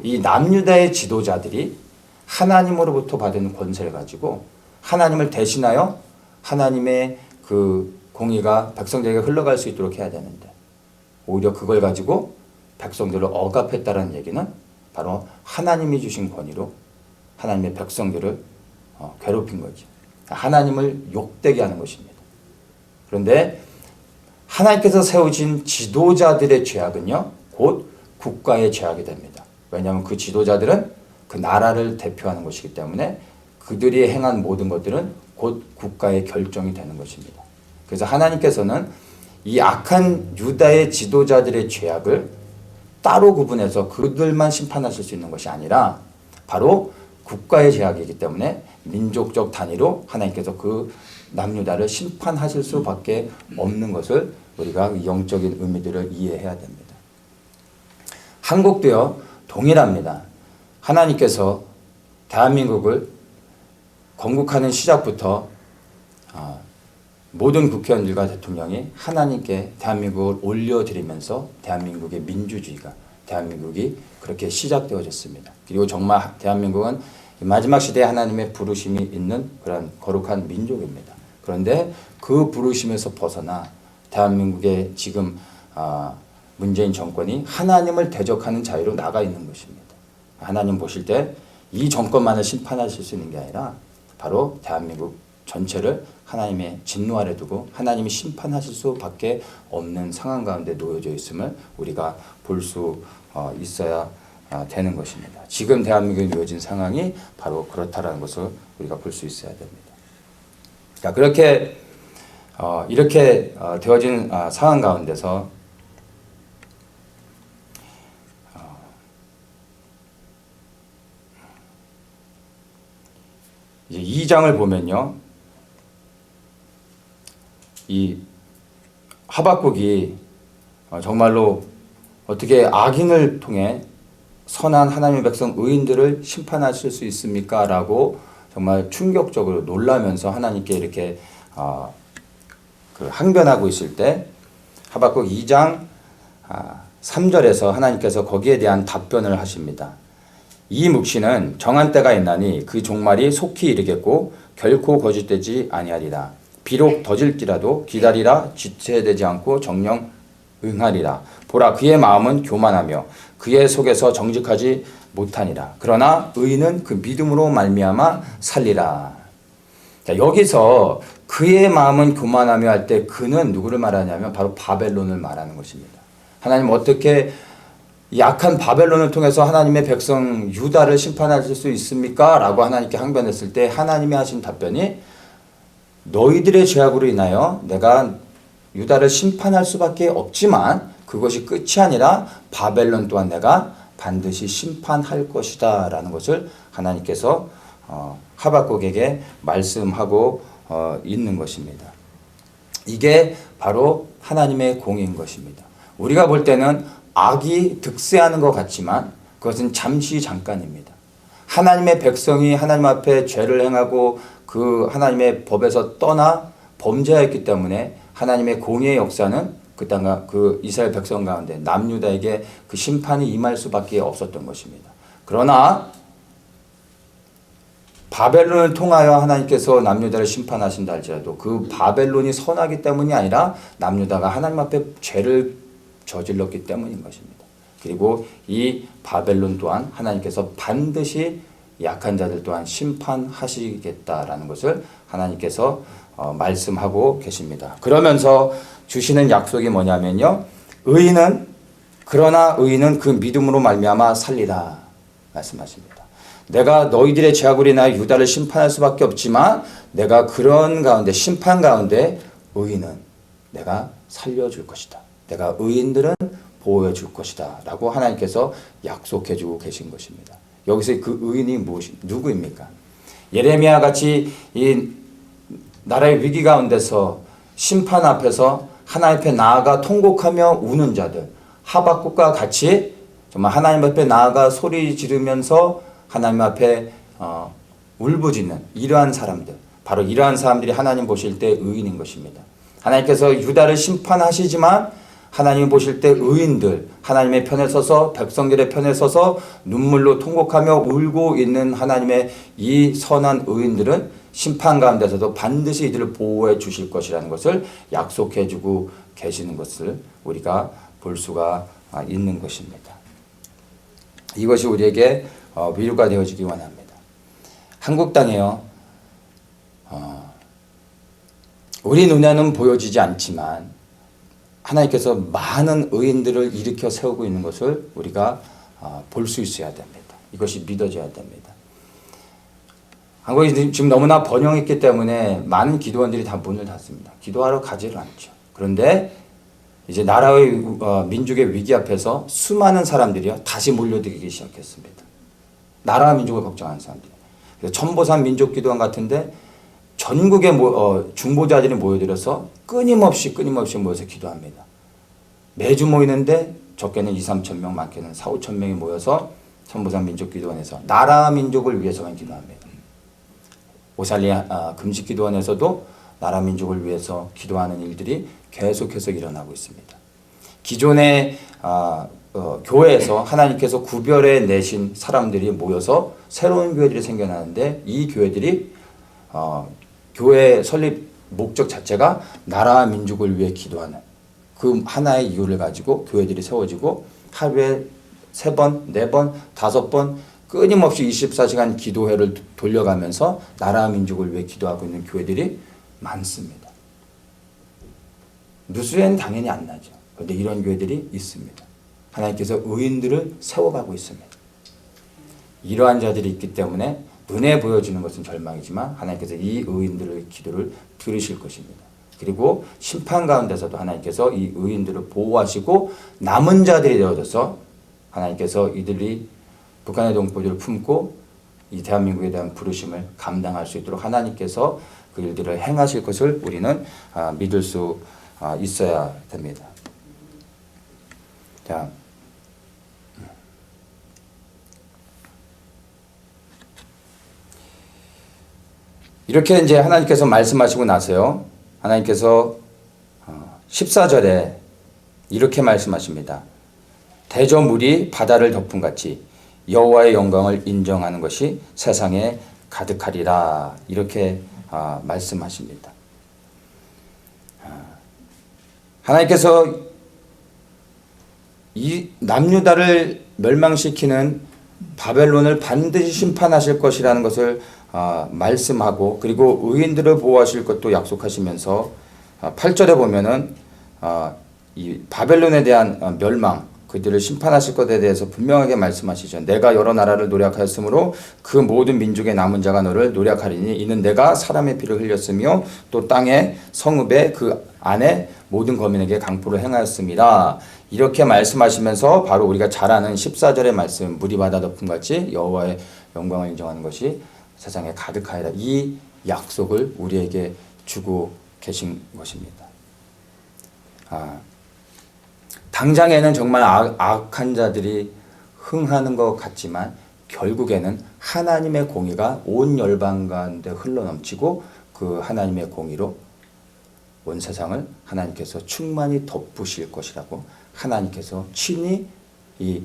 S1: 이 남유다의 지도자들이 하나님으로부터 받은 권세를 가지고 하나님을 대신하여 하나님의 그 공의가 백성들에게 흘러갈 수 있도록 해야 되는데 오히려 그걸 가지고 백성들을 억압했다는 얘기는 바로 하나님이 주신 권위로 하나님의 백성들을 괴롭힌 거죠. 하나님을 욕되게 하는 것입니다. 그런데 하나님께서 세우신 지도자들의 죄악은요, 곧 국가의 죄악이 됩니다. 왜냐하면 그 지도자들은 그 나라를 대표하는 것이기 때문에 그들이 행한 모든 것들은 곧 국가의 결정이 되는 것입니다. 그래서 하나님께서는 이 악한 유다의 지도자들의 죄악을 따로 구분해서 그들만 심판하실 수 있는 것이 아니라 바로 국가의 죄악이기 때문에 민족적 단위로 하나님께서 그 남유다를 심판하실 수밖에 없는 것을 우리가 영적인 의미들을 이해해야 됩니다. 한국도요 동일합니다. 하나님께서 대한민국을 건국하는 시작부터 모든 국회의원들과 대통령이 하나님께 대한민국을 올려드리면서 대한민국의 민주주의가 대한민국이 그렇게 시작되어졌습니다. 그리고 정말 대한민국은 마지막 시대에 하나님의 부르심이 있는 그런 거룩한 민족입니다. 그런데 그 부르심에서 벗어나 대한민국의 지금 문재인 정권이 하나님을 대적하는 자유로 나가 있는 것입니다. 하나님 보실 때 이 정권만을 심판하실 수 있는 게 아니라 바로 대한민국 전체를 하나님의 진노 아래 두고 하나님이 심판하실 수밖에 없는 상황 가운데 놓여져 있음을 우리가 볼 수 있어야 되는 것입니다. 지금 대한민국에 놓여진 상황이 바로 그렇다라는 것을 우리가 볼 수 있어야 됩니다. 자, 그렇게 이렇게 되어진 상황 가운데서 이제 2장을 보면요, 이 하박국이 정말로 어떻게 악인을 통해 선한 하나님의 백성 의인들을 심판하실 수 있습니까? 라고 정말 충격적으로 놀라면서 하나님께 이렇게 항변하고 있을 때 하박국 2장 3절에서 하나님께서 거기에 대한 답변을 하십니다. 이 묵시는 정한 때가 있나니 그 종말이 속히 이르겠고 결코 거짓되지 아니하리라. 비록 더딜지라도 기다리라. 지체되지 않고 정령 응하리라. 보라, 그의 마음은 교만하며 그의 속에서 정직하지 못하니라. 그러나 의인은 그 믿음으로 말미암아 살리라. 자, 여기서 그의 마음은 교만하며 할 때 그는 누구를 말하냐면 바로 바벨론을 말하는 것입니다. 하나님 어떻게 약한 바벨론을 통해서 하나님의 백성 유다를 심판하실 수 있습니까? 라고 하나님께 항변했을 때 하나님이 하신 답변이 너희들의 죄악으로 인하여 내가 유다를 심판할 수밖에 없지만 그것이 끝이 아니라 바벨론 또한 내가 반드시 심판할 것이다 라는 것을 하나님께서 하박국에게 말씀하고 있는 것입니다. 이게 바로 하나님의 공인 것입니다. 우리가 볼 때는 악이 득세하는 것 같지만 그것은 잠시 잠깐입니다. 하나님의 백성이 하나님 앞에 죄를 행하고 그 하나님의 법에서 떠나 범죄하였기 때문에 하나님의 공의의 역사는 그 이스라엘 백성 가운데 남유다에게 그 심판이 임할 수밖에 없었던 것입니다. 그러나 바벨론을 통하여 하나님께서 남유다를 심판하신다 할지라도 그 바벨론이 선하기 때문이 아니라 남유다가 하나님 앞에 죄를 저질렀기 때문인 것입니다. 그리고 이 바벨론 또한 하나님께서 반드시 약한 자들 또한 심판하시겠다라는 것을 하나님께서 말씀하고 계십니다. 그러면서 주시는 약속이 뭐냐면요. 그러나 의인은 그 믿음으로 말미암아 살리라 말씀하십니다. 내가 너희들의 죄악으로 인하여 유다를 심판할 수밖에 없지만 내가 그런 가운데 심판 가운데 의인은 내가 살려줄 것이다. 내가 의인들은 보호해 줄 것이다 라고 하나님께서 약속해 주고 계신 것입니다. 여기서 그 의인이 누구입니까? 예레미야 같이 이 나라의 위기 가운데서 심판 앞에서 하나님 앞에 나아가 통곡하며 우는 자들, 하박국과 같이 정말 하나님 앞에 나아가 소리 지르면서 하나님 앞에 울부짖는 이러한 사람들, 바로 이러한 사람들이 하나님 보실 때 의인인 것입니다. 하나님께서 유다를 심판하시지만 하나님 보실 때 의인들, 하나님의 편에 서서 백성들의 편에 서서 눈물로 통곡하며 울고 있는 하나님의 이 선한 의인들은 심판 가운데서도 반드시 이들을 보호해 주실 것이라는 것을 약속해 주고 계시는 것을 우리가 볼 수가 있는 것입니다. 이것이 우리에게 위로가 되어지기 원합니다. 한국 땅에요, 우리 눈에는 보여지지 않지만 하나님께서 많은 의인들을 일으켜 세우고 있는 것을 우리가 볼 수 있어야 됩니다. 이것이 믿어져야 됩니다. 한국이 지금 너무나 번영했기 때문에 많은 기도원들이 다 문을 닫습니다. 기도하러 가지를 않죠. 그런데 이제 나라의 민족의 위기 앞에서 수많은 사람들이요 다시 몰려들기 시작했습니다. 나라와 민족을 걱정하는 사람들. 그래서 천보산 민족기도원 같은데 전국의 중보자들이 모여들어서 끊임없이 모여서 기도합니다. 매주 모이는데 적게는 2-3천 명, 많게는 4-5천 명이 모여서 천보산 민족기도원에서 나라 민족을 위해서만 기도합니다. 오살리 금식기도원에서도 나라 민족을 위해서 기도하는 일들이 계속해서 일어나고 있습니다. 기존의 교회에서 하나님께서 구별해 내신 사람들이 모여서 새로운 교회들이 생겨나는데 이 교회들이 교회 설립 목적 자체가 나라와 민족을 위해 기도하는 그 하나의 이유를 가지고 교회들이 세워지고 하루에 3번, 4번, 5번 끊임없이 24시간 기도회를 돌려가면서 나라와 민족을 위해 기도하고 있는 교회들이 많습니다. 누수에는 당연히 안 나죠. 그런데 이런 교회들이 있습니다. 하나님께서 의인들을 세워가고 있습니다. 이러한 자들이 있기 때문에 눈에 보여지는 것은 절망이지만 하나님께서 이 의인들의 기도를 들으실 것입니다. 그리고 심판 가운데서도 하나님께서 이 의인들을 보호하시고 남은 자들이 되어져서 하나님께서 이들이 북한의 동포들을 품고 이 대한민국에 대한 부르심을 감당할 수 있도록 하나님께서 그 일들을 행하실 것을 우리는 믿을 수 있어야 됩니다. 자, 이렇게 이제 하나님께서 말씀하시고 나서요. 하나님께서 14절에 이렇게 말씀하십니다. 대저물이 바다를 덮은 같이 여호와의 영광을 인정하는 것이 세상에 가득하리라. 이렇게 말씀하십니다. 하나님께서 이 남유다를 멸망시키는 바벨론을 반드시 심판하실 것이라는 것을 말씀하고, 그리고 의인들을 보호하실 것도 약속하시면서 8절에 보면은 이 바벨론에 대한 멸망, 그들을 심판하실 것에 대해서 분명하게 말씀하시죠. 내가 여러 나라를 노략하였으므로 그 모든 민족의 남은 자가 너를 노략하리니 이는 내가 사람의 피를 흘렸으며 또 땅의 성읍에 그 안에 모든 거민에게 강포를 행하였습니다. 이렇게 말씀하시면서 바로 우리가 잘 아는 14절의 말씀, 물이 바다 덮음 같이 여호와의 영광을 인정하는 것이 세상에 가득하리라. 이 약속을 우리에게 주고 계신 것입니다. 당장에는 정말 악한 자들이 흥하는 것 같지만 결국에는 하나님의 공의가 온 열방 가운데 흘러넘치고 그 하나님의 공의로 온 세상을 하나님께서 충만히 덮으실 것이라고 하나님께서 친히 이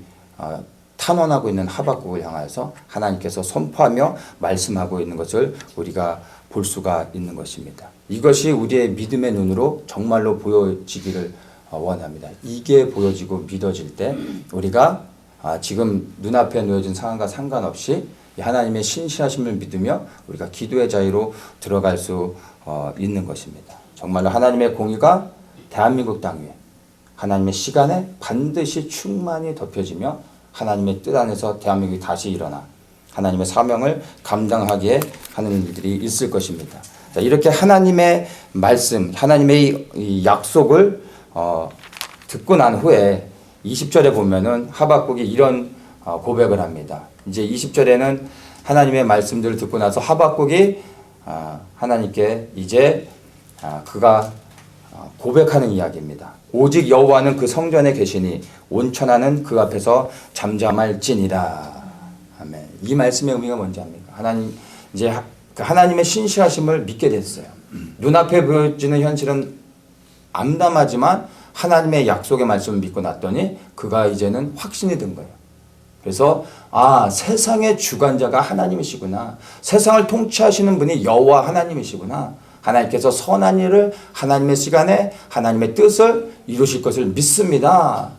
S1: 탄원하고 있는 하박국을 향하여서 하나님께서 선포하며 말씀하고 있는 것을 우리가 볼 수가 있는 것입니다. 이것이 우리의 믿음의 눈으로 정말로 보여지기를 원합니다. 이게 보여지고 믿어질 때 우리가 지금 눈앞에 놓여진 상황과 상관없이 하나님의 신실하심을 믿으며 우리가 기도의 자유로 들어갈 수 있는 것입니다. 정말로 하나님의 공의가 대한민국 땅 위에 하나님의 시간에 반드시 충만히 덮여지며 하나님의 뜻 안에서 대한민국이 다시 일어나 하나님의 사명을 감당하기에 하는 일들이 있을 것입니다. 자, 이렇게 하나님의 말씀, 하나님의 이 약속을 듣고 난 후에 20절에 보면은 하박국이 이런 고백을 합니다. 이제 20절에는 하나님의 말씀들을 듣고 나서 하박국이 하나님께 이제 그가 고백하는 이야기입니다. 오직 여호와는 그 성전에 계시니 온 천하는 그 앞에서 잠잠할지니라. 아멘. 이 말씀의 의미가 뭔지 압니까? 하나님, 이제 하나님의 신실하심을 믿게 됐어요. 눈앞에 보여지는 현실은 암담하지만 하나님의 약속의 말씀을 믿고 났더니 그가 이제는 확신이 든 거예요. 그래서 세상의 주관자가 하나님이시구나. 세상을 통치하시는 분이 여호와 하나님이시구나. 하나님께서 선한 일을 하나님의 시간에 하나님의 뜻을 이루실 것을 믿습니다.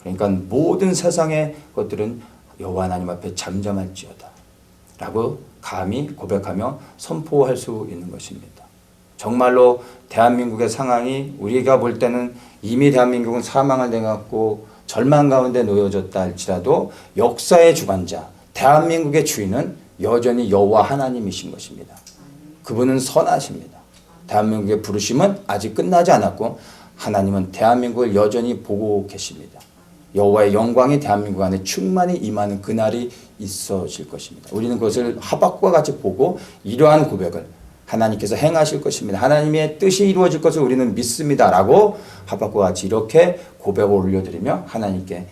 S1: 그러니까 모든 세상의 것들은 여호와 하나님 앞에 잠잠할지어다 라고 감히 고백하며 선포할 수 있는 것입니다. 정말로 대한민국의 상황이 우리가 볼 때는 이미 대한민국은 사망을 당했고 절망 가운데 놓여졌다 할지라도 역사의 주관자, 대한민국의 주인은 여전히 여호와 하나님이신 것입니다. 그분은 선하십니다. 대한민국의 부르심은 아직 끝나지 않았고 하나님은 대한민국을 여전히 보고 계십니다. 여호와의 영광이 대한민국 안에 충만히 임하는 그날이 있어질 것입니다. 우리는 그것을 하박국과 같이 보고 이러한 고백을 하나님께서 행하실 것입니다. 하나님의 뜻이 이루어질 것을 우리는 믿습니다. 라고 하박국과 같이 이렇게 고백을 올려드리며 하나님께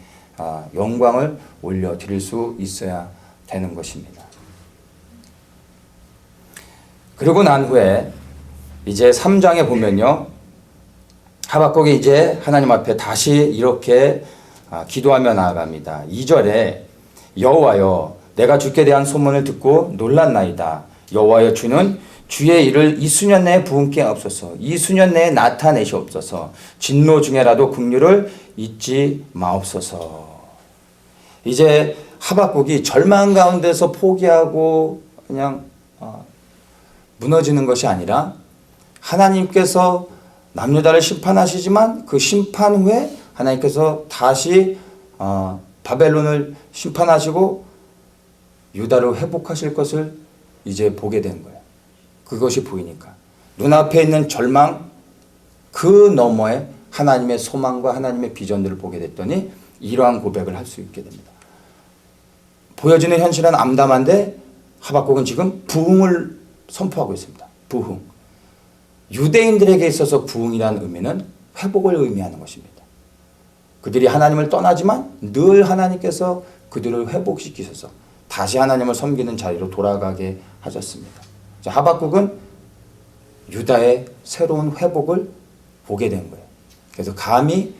S1: 영광을 올려드릴 수 있어야 되는 것입니다. 그러고 난 후에 이제 3장에 보면요. 하박국이 이제 하나님 앞에 다시 이렇게 기도하며 나아갑니다. 2절에 여호와여 내가 주께 대한 소문을 듣고 놀랐나이다. 여호와여 주는 주의 일을 이 수년 내에 부은께 없소서. 이 수년 내에 나타내시옵소서. 진노 중에라도 긍휼을 잊지 마옵소서. 이제 하박국이 절망 가운데서 포기하고 그냥 무너지는 것이 아니라 하나님께서 남유다를 심판하시지만 그 심판 후에 하나님께서 다시 바벨론을 심판하시고 유다를 회복하실 것을 이제 보게 된 거예요. 그것이 보이니까 눈앞에 있는 절망 그 너머에 하나님의 소망과 하나님의 비전들을 보게 됐더니 이러한 고백을 할 수 있게 됩니다. 보여지는 현실은 암담한데 하박국은 지금 부흥을 선포하고 있습니다. 부흥. 유대인들에게 있어서 부흥이라는 의미는 회복을 의미하는 것입니다. 그들이 하나님을 떠나지만 늘 하나님께서 그들을 회복시키셔서 다시 하나님을 섬기는 자리로 돌아가게 하셨습니다. 하박국은 유다의 새로운 회복을 보게 된 거예요. 그래서 감히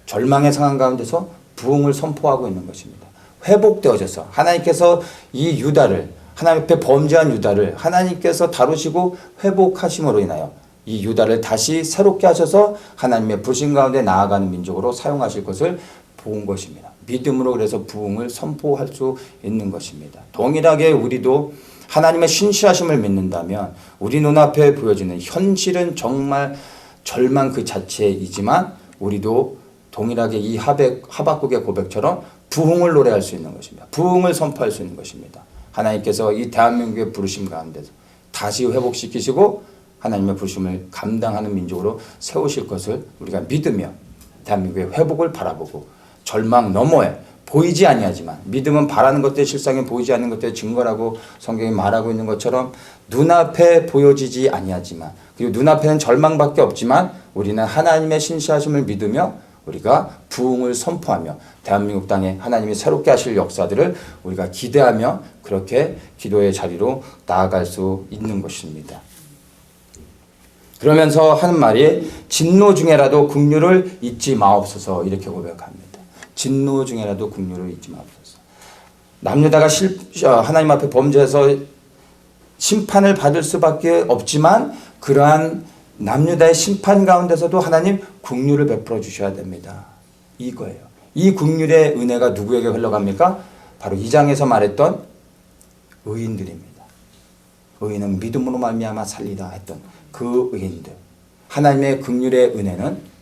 S1: 절망의 상황 가운데서 부흥을 선포하고 있는 것입니다. 회복되어져서 하나님께서 이 유다를, 하나님 앞에 범죄한 유다를 하나님께서 다루시고 회복하심으로 인하여 이 유다를 다시 새롭게 하셔서 하나님의 부르심 가운데 나아가는 민족으로 사용하실 것을 본 것입니다. 믿음으로 그래서 부흥을 선포할 수 있는 것입니다. 동일하게 우리도 하나님의 신실하심을 믿는다면 우리 눈앞에 보여지는 현실은 정말 절망 그 자체이지만 우리도 동일하게 이 하박국의 고백처럼 부흥을 노래할 수 있는 것입니다. 부흥을 선포할 수 있는 것입니다. 하나님께서 이 대한민국의 부르심 가운데서 다시 회복시키시고 하나님의 부르심을 감당하는 민족으로 세우실 것을 우리가 믿으며 대한민국의 회복을 바라보고 절망 너머에 보이지 아니하지만 믿음은 바라는 것들의 실상에 보이지 않는 것들의 증거라고 성경이 말하고 있는 것처럼 눈앞에 보여지지 아니하지만 그리고 눈앞에는 절망밖에 없지만 우리는 하나님의 신실하심을 믿으며 우리가 부흥을 선포하며 대한민국 땅에 하나님이 새롭게 하실 역사들을 우리가 기대하며 그렇게 기도의 자리로 나아갈 수 있는 것입니다. 그러면서 하는 말이 진노 중에라도 긍휼을 잊지 마옵소서 이렇게 고백합니다. 진노 중에라도 긍휼을 잊지 마옵소서. 남유다가 하나님 앞에 범죄해서 심판을 받을 수밖에 없지만 그러한 남유다의 심판 가운데서도 하나님 긍휼을 베풀어 주셔야 됩니다. 이거예요. 이 긍휼의 은혜가 누구에게 흘러갑니까? 바로 2장에서 말했던 의인들입니다. 의인은 믿음으로 말미암아 살리다 했던 그 의인들. 하나님의 긍휼의 은혜는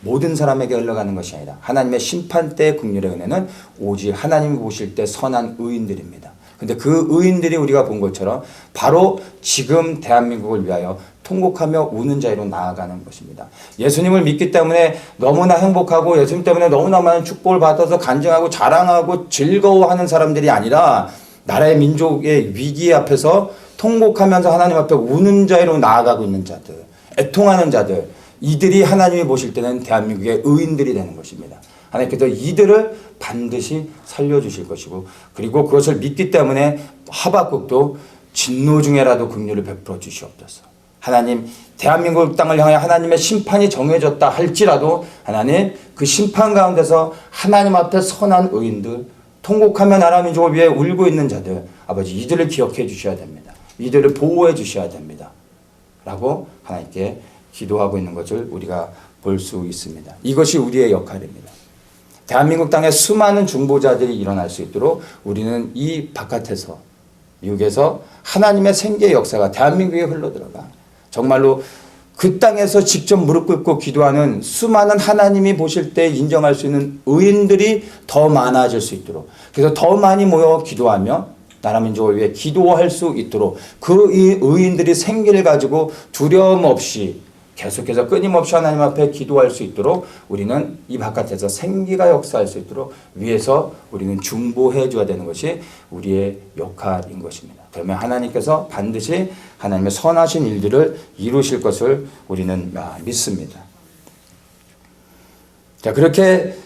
S1: 모든 사람에게 흘러가는 것이 아니라 하나님의 심판 때의 긍휼의 은혜는 오직 하나님이 보실 때 선한 의인들입니다. 근데 그 의인들이 우리가 본 것처럼 바로 지금 대한민국을 위하여 통곡하며 우는 자리로 나아가는 것입니다. 예수님을 믿기 때문에 너무나 행복하고 예수님 때문에 너무나 많은 축복을 받아서 간증하고 자랑하고 즐거워하는 사람들이 아니라 나라의 민족의 위기 앞에서 통곡하면서 하나님 앞에 우는 자리로 나아가고 있는 자들, 애통하는 자들, 이들이 하나님이 보실 때는 대한민국의 의인들이 되는 것입니다. 하나님께서 이들을 반드시 살려주실 것이고 그리고 그것을 믿기 때문에 하박국도 진노 중에라도 긍휼을 베풀어 주시옵소서. 하나님 대한민국 땅을 향해 하나님의 심판이 정해졌다 할지라도 하나님 그 심판 가운데서 하나님 앞에 선한 의인들 통곡하며 나라 민족을 위해 울고 있는 자들 아버지 이들을 기억해 주셔야 됩니다. 이들을 보호해 주셔야 됩니다. 라고 하나님께 기도하고 있는 것을 우리가 볼 수 있습니다. 이것이 우리의 역할입니다. 대한민국 땅에 수많은 중보자들이 일어날 수 있도록 우리는 이 바깥에서 미국에서 하나님의 생계의 역사가 대한민국에 흘러들어가 정말로 그 땅에서 직접 무릎 꿇고 기도하는 수많은 하나님이 보실 때 인정할 수 있는 의인들이 더 많아질 수 있도록 그래서 더 많이 모여 기도하며 나라 민족을 위해 기도할 수 있도록 그 이 의인들이 생기를 가지고 두려움 없이 계속해서 끊임없이 하나님 앞에 기도할 수 있도록 우리는 이 바깥에서 생기가 역사할 수 있도록 위에서 우리는 중보해 줘야 되는 것이 우리의 역할인 것입니다. 그러면 하나님께서 반드시 하나님의 선하신 일들을 이루실 것을 우리는 믿습니다. 자, 그렇게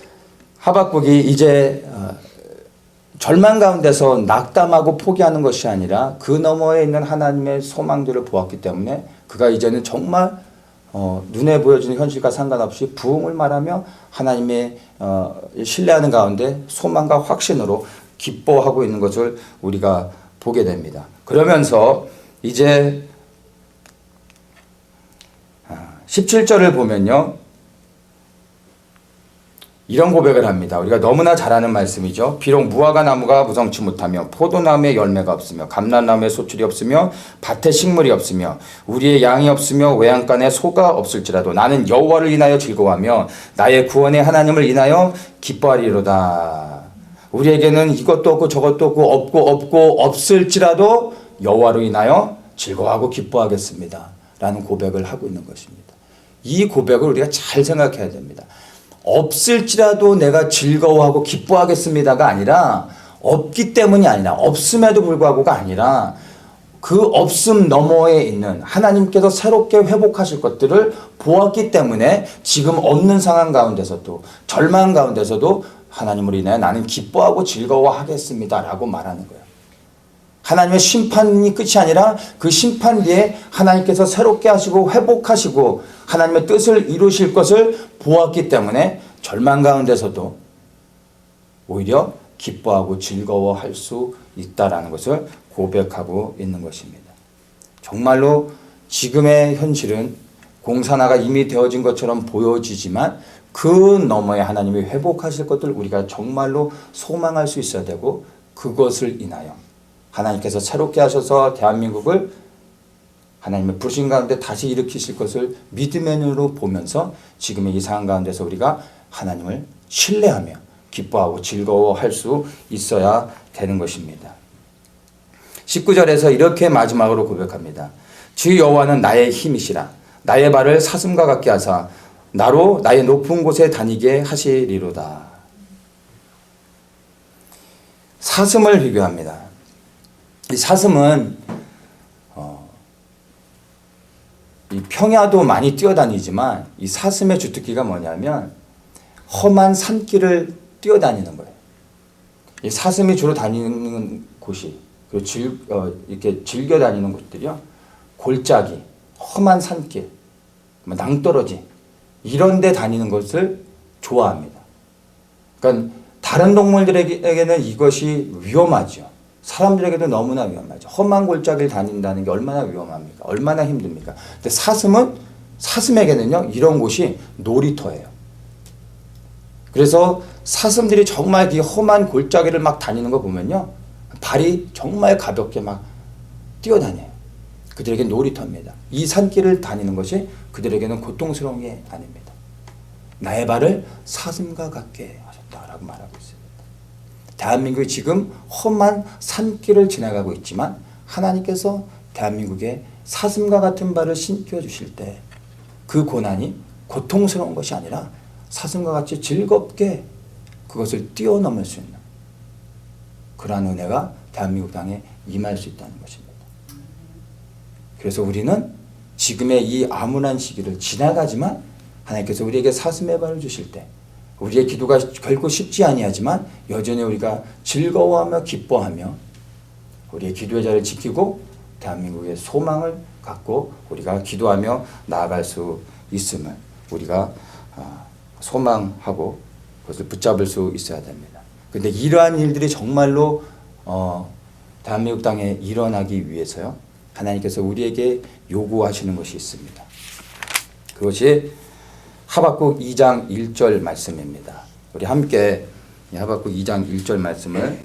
S1: 하박국이 이제 절망 가운데서 낙담하고 포기하는 것이 아니라 그 너머에 있는 하나님의 소망들을 보았기 때문에 그가 이제는 정말 눈에 보여지는 현실과 상관없이 부흥을 말하며 하나님의 신뢰하는 가운데 소망과 확신으로 기뻐하고 있는 것을 우리가 보게 됩니다. 그러면서 이제 17절을 보면요. 이런 고백을 합니다. 우리가 너무나 잘 아는 말씀이죠. 비록 무화과 나무가 무성치 못하며 포도나무에 열매가 없으며 감람나무에 소출이 없으며 밭에 식물이 없으며 우리의 양이 없으며 외양간에 소가 없을지라도 나는 여호와를 인하여 즐거워하며 나의 구원의 하나님을 인하여 기뻐하리로다. 우리에게는 이것도 없고 저것도 없고 없을지라도 여호와로 인하여 즐거워하고 기뻐하겠습니다. 라는 고백을 하고 있는 것입니다. 이 고백을 우리가 잘 생각해야 됩니다. 없을지라도 내가 즐거워하고 기뻐하겠습니다가 아니라 없기 때문이 아니라 없음에도 불구하고가 아니라 그 없음 너머에 있는 하나님께서 새롭게 회복하실 것들을 보았기 때문에 지금 없는 상황 가운데서도 절망 가운데서도 하나님으로 인해 나는 기뻐하고 즐거워하겠습니다 라고 말하는 거예요. 하나님의 심판이 끝이 아니라 그 심판 뒤에 하나님께서 새롭게 하시고 회복하시고 하나님의 뜻을 이루실 것을 보았기 때문에 절망 가운데서도 오히려 기뻐하고 즐거워할 수 있다라는 것을 고백하고 있는 것입니다. 정말로 지금의 현실은 공산화가 이미 되어진 것처럼 보여지지만 그 너머에 하나님이 회복하실 것들 우리가 정말로 소망할 수 있어야 되고, 그것을 인하여 하나님께서 새롭게 하셔서 대한민국을 하나님의 부르신 가운데 다시 일으키실 것을 믿음의 눈으로 보면서 지금의 이 상황 가운데서 우리가 하나님을 신뢰하며 기뻐하고 즐거워할 수 있어야 되는 것입니다. 19절에서 이렇게 마지막으로 고백합니다. 주 여호와는 나의 힘이시라. 나의 발을 사슴과 같게 하사 나로 나의 높은 곳에 다니게 하시리로다. 사슴을 비교합니다. 이 사슴은 이 평야도 많이 뛰어다니지만 이 사슴의 주특기가 뭐냐면 험한 산길을 뛰어다니는 거예요. 이 사슴이 주로 다니는 곳이, 이렇게 즐겨 다니는 곳들이요, 골짜기, 험한 산길, 낭떠러지 이런 데 다니는 것을 좋아합니다. 그러니까 다른 동물들에게는 이것이 위험하죠. 사람들에게도 너무나 위험하죠. 험한 골짜기를 다닌다는 게 얼마나 위험합니까? 얼마나 힘듭니까? 근데 사슴에게는요, 이런 곳이 놀이터예요. 그래서 사슴들이 정말 이 험한 골짜기를 막 다니는 거 보면요, 발이 정말 가볍게 막 뛰어다녀요. 그들에게 놀이터입니다. 이 산길을 다니는 것이 그들에게는 고통스러운 게 아닙니다. 나의 발을 사슴과 같게 하셨다라고 말하고 있습니다. 대한민국이 지금 험한 산길을 지나가고 있지만 하나님께서 대한민국에 사슴과 같은 발을 신겨 주실 때 그 고난이 고통스러운 것이 아니라 사슴과 같이 즐겁게 그것을 뛰어넘을 수 있는 그러한 은혜가 대한민국 땅에 임할 수 있다는 것입니다. 그래서 우리는 지금의 이 암울한 시기를 지나가지만 하나님께서 우리에게 사슴의 발을 주실 때 우리의 기도가 결코 쉽지 아니하지만 여전히 우리가 즐거워하며 기뻐하며 우리의 기도의 자리를 지키고 대한민국의 소망을 갖고 우리가 기도하며 나아갈 수 있음을 우리가 소망하고 그것을 붙잡을 수 있어야 됩니다. 그런데 이러한 일들이 정말로 대한민국 땅에 일어나기 위해서요, 하나님께서 우리에게 요구하시는 것이 있습니다. 그것이 하박국 2장 1절 말씀입니다. 우리 함께 하박국 2장 1절 말씀을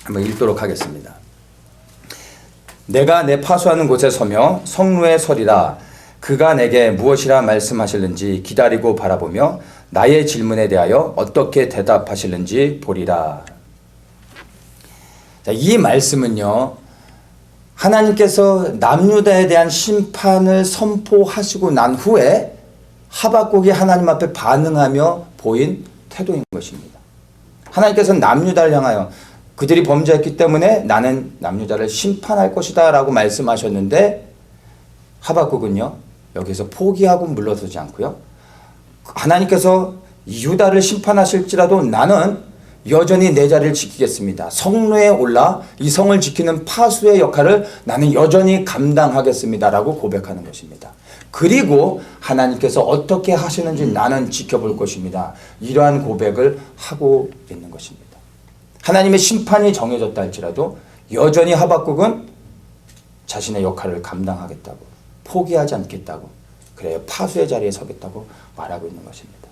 S1: 한번 읽도록 하겠습니다. 내가 내 파수하는 곳에 서며 성루에 서리라. 그가 내게 무엇이라 말씀하실는지 기다리고 바라보며 나의 질문에 대하여 어떻게 대답하실는지 보리라. 자, 이 말씀은요, 하나님께서 남유다에 대한 심판을 선포하시고 난 후에 하박국이 하나님 앞에 반응하며 보인 태도인 것입니다. 하나님께서는 남유다를 향하여 그들이 범죄했기 때문에 나는 남유다를 심판할 것이다 라고 말씀하셨는데, 하박국은요 여기서 포기하고 물러서지 않고요, 하나님께서 유다를 심판하실지라도 나는 여전히 내 자리를 지키겠습니다. 성루에 올라 이 성을 지키는 파수의 역할을 나는 여전히 감당하겠습니다 라고 고백하는 것입니다. 그리고 하나님께서 어떻게 하시는지 나는 지켜볼 것입니다. 이러한 고백을 하고 있는 것입니다. 하나님의 심판이 정해졌다 할지라도 여전히 하박국은 자신의 역할을 감당하겠다고, 포기하지 않겠다고, 그래요, 파수의 자리에 서겠다고 말하고 있는 것입니다.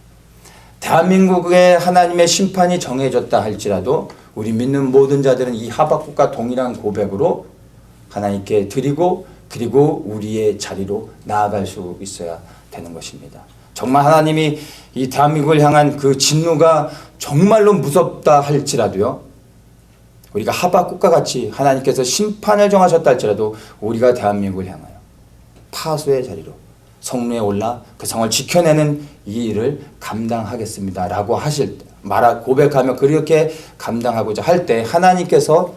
S1: 대한민국에 하나님의 심판이 정해졌다 할지라도 우리 믿는 모든 자들은 이 하박국과 동일한 고백으로 하나님께 드리고 그리고 우리의 자리로 나아갈 수 있어야 되는 것입니다. 정말 하나님이 이 대한민국을 향한 그 진노가 정말로 무섭다 할지라도요, 우리가 하박국과 같이 하나님께서 심판을 정하셨다 할지라도 우리가 대한민국을 향하여 파수의 자리로 성루에 올라 그 성을 지켜내는 이 일을 감당하겠습니다 라고 하실 때, 고백하며 그렇게 감당하고자 할 때 하나님께서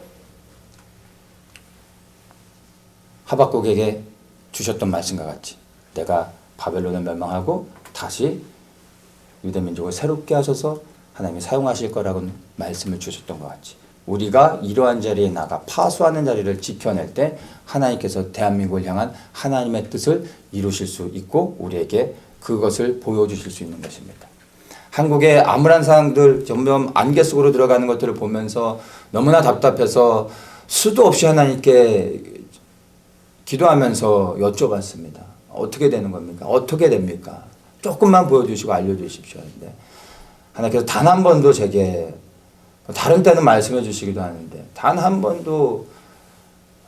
S1: 하박국에게 주셨던 말씀과 같이 내가 바벨론을 멸망하고 다시 유대민족을 새롭게 하셔서 하나님이 사용하실 거라고 말씀을 주셨던 것 같이 우리가 이러한 자리에 나가 파수하는 자리를 지켜낼 때 하나님께서 대한민국을 향한 하나님의 뜻을 이루실 수 있고 우리에게 그것을 보여주실 수 있는 것입니다. 한국의 암울한 상황들 점점 안개 속으로 들어가는 것들을 보면서 너무나 답답해서 수도 없이 하나님께 기도하면서 여쭤봤습니다. 어떻게 되는 겁니까? 어떻게 됩니까? 조금만 보여주시고 알려주십시오. 근데 하나님께서 단 한 번도 제게, 다른 때는 말씀해 주시기도 하는데 단 한 번도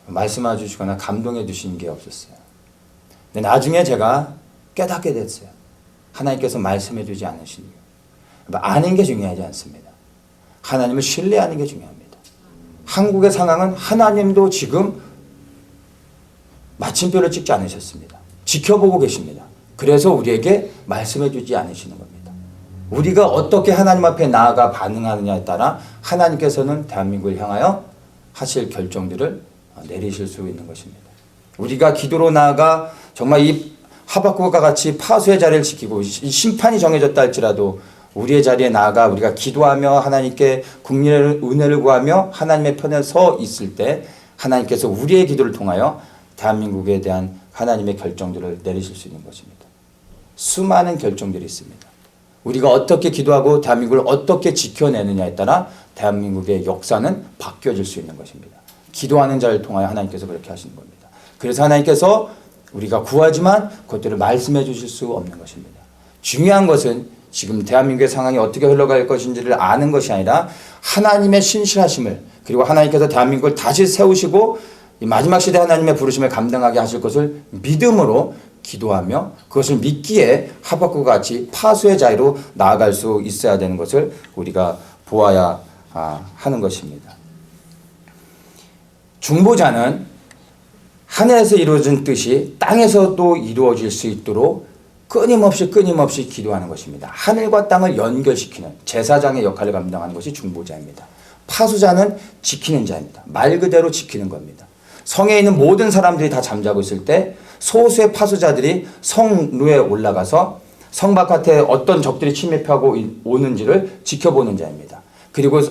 S1: 말씀해 주시거나 감동해 주신 게 없었어요. 근데 나중에 제가 깨닫게 됐어요. 하나님께서 말씀해 주지 않으신 이유. 아는 게 중요하지 않습니다. 하나님을 신뢰하는 게 중요합니다. 한국의 상황은 하나님도 지금 마침표를 찍지 않으셨습니다. 지켜보고 계십니다. 그래서 우리에게 말씀해 주지 않으시는 겁니다. 우리가 어떻게 하나님 앞에 나아가 반응하느냐에 따라 하나님께서는 대한민국을 향하여 하실 결정들을 내리실 수 있는 것입니다. 우리가 기도로 나아가 정말 이 하박국과 같이 파수의 자리를 지키고 심판이 정해졌다 할지라도 우리의 자리에 나아가 우리가 기도하며 하나님께 국민의 은혜를 구하며 하나님의 편에 서 있을 때 하나님께서 우리의 기도를 통하여 대한민국에 대한 하나님의 결정들을 내리실 수 있는 것입니다. 수많은 결정들이 있습니다. 우리가 어떻게 기도하고 대한민국을 어떻게 지켜내느냐에 따라 대한민국의 역사는 바뀌어질 수 있는 것입니다. 기도하는 자를 통하여 하나님께서 그렇게 하시는 겁니다. 그래서 하나님께서 우리가 구하지만 그것들을 말씀해 주실 수 없는 것입니다. 중요한 것은 지금 대한민국의 상황이 어떻게 흘러갈 것인지를 아는 것이 아니라 하나님의 신실하심을, 그리고 하나님께서 대한민국을 다시 세우시고 이 마지막 시대 하나님의 부르심을 감당하게 하실 것을 믿음으로 기도하며 그것을 믿기에 하박국과 같이 파수의 자리로 나아갈 수 있어야 되는 것을 우리가 보아야 하는 것입니다. 중보자는 하늘에서 이루어진 뜻이 땅에서도 이루어질 수 있도록 끊임없이 기도하는 것입니다. 하늘과 땅을 연결시키는 제사장의 역할을 감당하는 것이 중보자입니다. 파수자는 지키는 자입니다. 말 그대로 지키는 겁니다. 성에 있는 모든 사람들이 다 잠자고 있을 때 소수의 파수자들이 성루에 올라가서 성 바깥에 어떤 적들이 침입하고 오는지를 지켜보는 자입니다. 그리고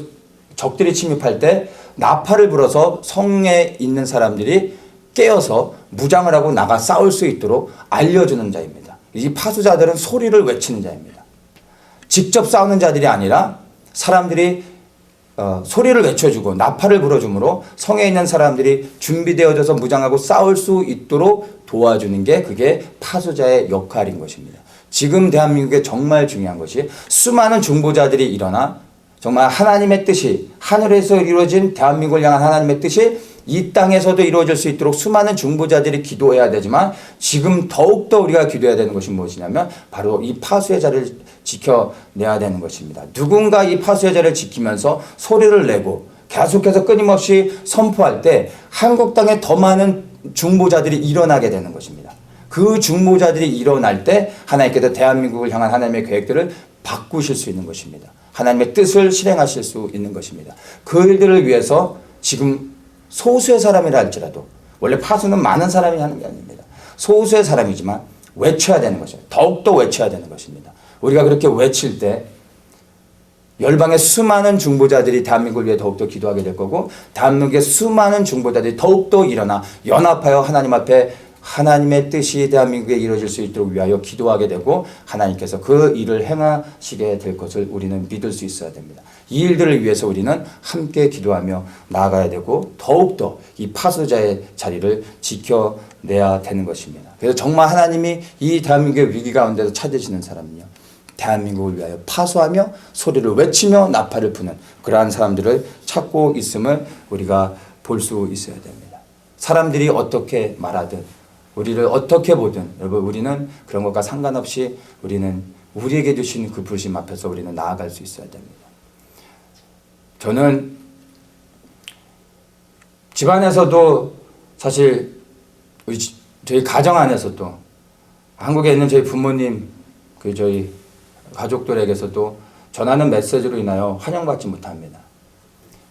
S1: 적들이 침입할 때 나팔을 불어서 성에 있는 사람들이 깨어서 무장을 하고 나가 싸울 수 있도록 알려주는 자입니다. 이 파수자들은 소리를 외치는 자입니다. 직접 싸우는 자들이 아니라 사람들이 소리를 외쳐주고 나팔을 불어주므로 성에 있는 사람들이 준비되어져서 무장하고 싸울 수 있도록 도와주는 게 그게 파수자의 역할인 것입니다. 지금 대한민국에 정말 중요한 것이 수많은 중보자들이 일어나 정말 하나님의 뜻이, 하늘에서 이루어진 대한민국을 향한 하나님의 뜻이 이 땅에서도 이루어질 수 있도록 수많은 중보자들이 기도해야 되지만 지금 더욱더 우리가 기도해야 되는 것이 무엇이냐면 바로 이 파수의 자리를 지켜내야 되는 것입니다. 누군가 이 파수의 자리를 지키면서 소리를 내고 계속해서 끊임없이 선포할 때 한국 땅에 더 많은 중보자들이 일어나게 되는 것입니다. 그 중보자들이 일어날 때 하나님께서 대한민국을 향한 하나님의 계획들을 바꾸실 수 있는 것입니다. 하나님의 뜻을 실행하실 수 있는 것입니다. 그 일들을 위해서 지금 소수의 사람이라 할지라도, 원래 파수는 많은 사람이 하는 게 아닙니다. 소수의 사람이지만 외쳐야 되는 것입니다. 더욱더 외쳐야 되는 것입니다. 우리가 그렇게 외칠 때 열방의 수많은 중보자들이 대한민국을 위해 더욱더 기도하게 될 거고, 대한민국의 수많은 중보자들이 더욱더 일어나 연합하여 하나님 앞에 하나님의 뜻이 대한민국에 이루어질 수 있도록 위하여 기도하게 되고 하나님께서 그 일을 행하시게 될 것을 우리는 믿을 수 있어야 됩니다. 이 일들을 위해서 우리는 함께 기도하며 나아가야 되고 더욱더 이 파수자의 자리를 지켜내야 되는 것입니다. 그래서 정말 하나님이 이 대한민국의 위기 가운데서 찾으시는 사람은요, 대한민국을 위하여 파수하며 소리를 외치며 나팔을 부는 그러한 사람들을 찾고 있음을 우리가 볼 수 있어야 됩니다. 사람들이 어떻게 말하든 우리를 어떻게 보든 여러분, 우리는 그런 것과 상관없이 우리는 우리에게 주신 그 부르심 앞에서 우리는 나아갈 수 있어야 됩니다. 저는 집안에서도 사실 저희 가정 안에서도 한국에 있는 저희 부모님, 저희 가족들에게서도 전하는 메시지로 인하여 환영받지 못합니다.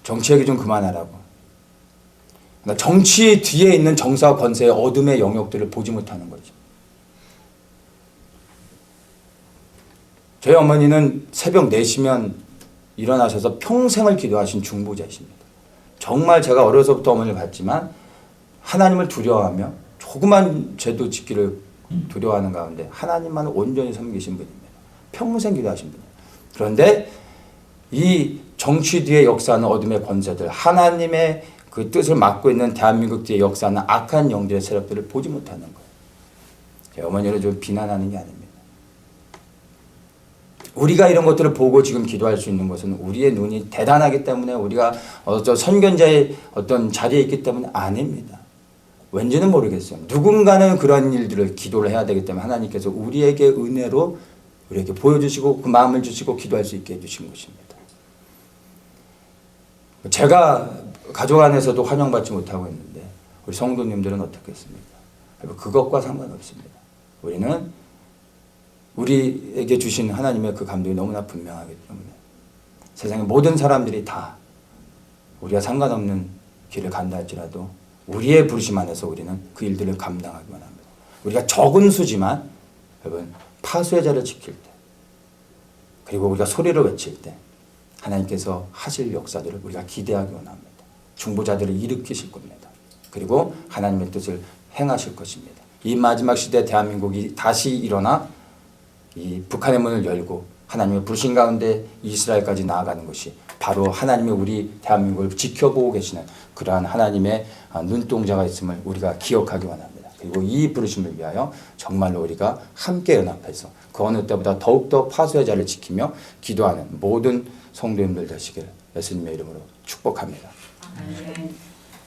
S1: 정치 얘기 좀 그만하라고. 정치 뒤에 있는 정사와 권세의 어둠의 영역들을 보지 못하는 거죠. 저희 어머니는 새벽 4시면 일어나셔서 평생을 기도하신 중보자이십니다. 정말 제가 어려서부터 어머니를 봤지만 하나님을 두려워하며 조그만 죄도 짓기를 두려워하는 가운데 하나님만을 온전히 섬기신 분입니다. 평생 기도하신 분이에요. 그런데 이 정치 뒤의 역사는 어둠의 권세들, 하나님의 그 뜻을 맡고 있는 대한민국 뒤의 역사는 악한 영들의 세력들을 보지 못하는 거예요. 제가 어머니를 좀 비난하는 게 아닙니다. 우리가 이런 것들을 보고 지금 기도할 수 있는 것은 우리의 눈이 대단하기 때문에, 우리가 선견자의 어떤 자리에 있기 때문에 아닙니다. 왠지는 모르겠어요. 누군가는 그런 일들을 기도를 해야 되기 때문에 하나님께서 우리에게 은혜로 우리에게 보여주시고 그 마음을 주시고 기도할 수 있게 해주신 것입니다. 제가 가족 안에서도 환영받지 못하고 있는데 우리 성도님들은 어떻겠습니까? 그것과 상관없습니다. 우리는 우리에게 주신 하나님의 그 감동이 너무나 분명하기 때문에 세상의 모든 사람들이 다 우리가 상관없는 길을 간다 할지라도 우리의 부르심 안에서 우리는 그 일들을 감당하기 원합니다. 우리가 적은 수지만 여러분 파수의 자를 지킬 때, 그리고 우리가 소리를 외칠 때 하나님께서 하실 역사들을 우리가 기대하기 원합니다. 중보자들을 일으키실 겁니다. 그리고 하나님의 뜻을 행하실 것입니다. 이 마지막 시대 대한민국이 다시 일어나 이 북한의 문을 열고 하나님의 부르심 가운데 이스라엘까지 나아가는 것이 바로 하나님의 우리 대한민국을 지켜보고 계시는 그러한 하나님의 눈동자가 있음을 우리가 기억하기 원합니다. 그리고 이 부르심을 위하여 정말로 우리가 함께 연합해서 그 어느 때보다 더욱더 파수의 자를 지키며 기도하는 모든 성도님들 되시길 예수님의 이름으로 축복합니다.
S2: 아멘.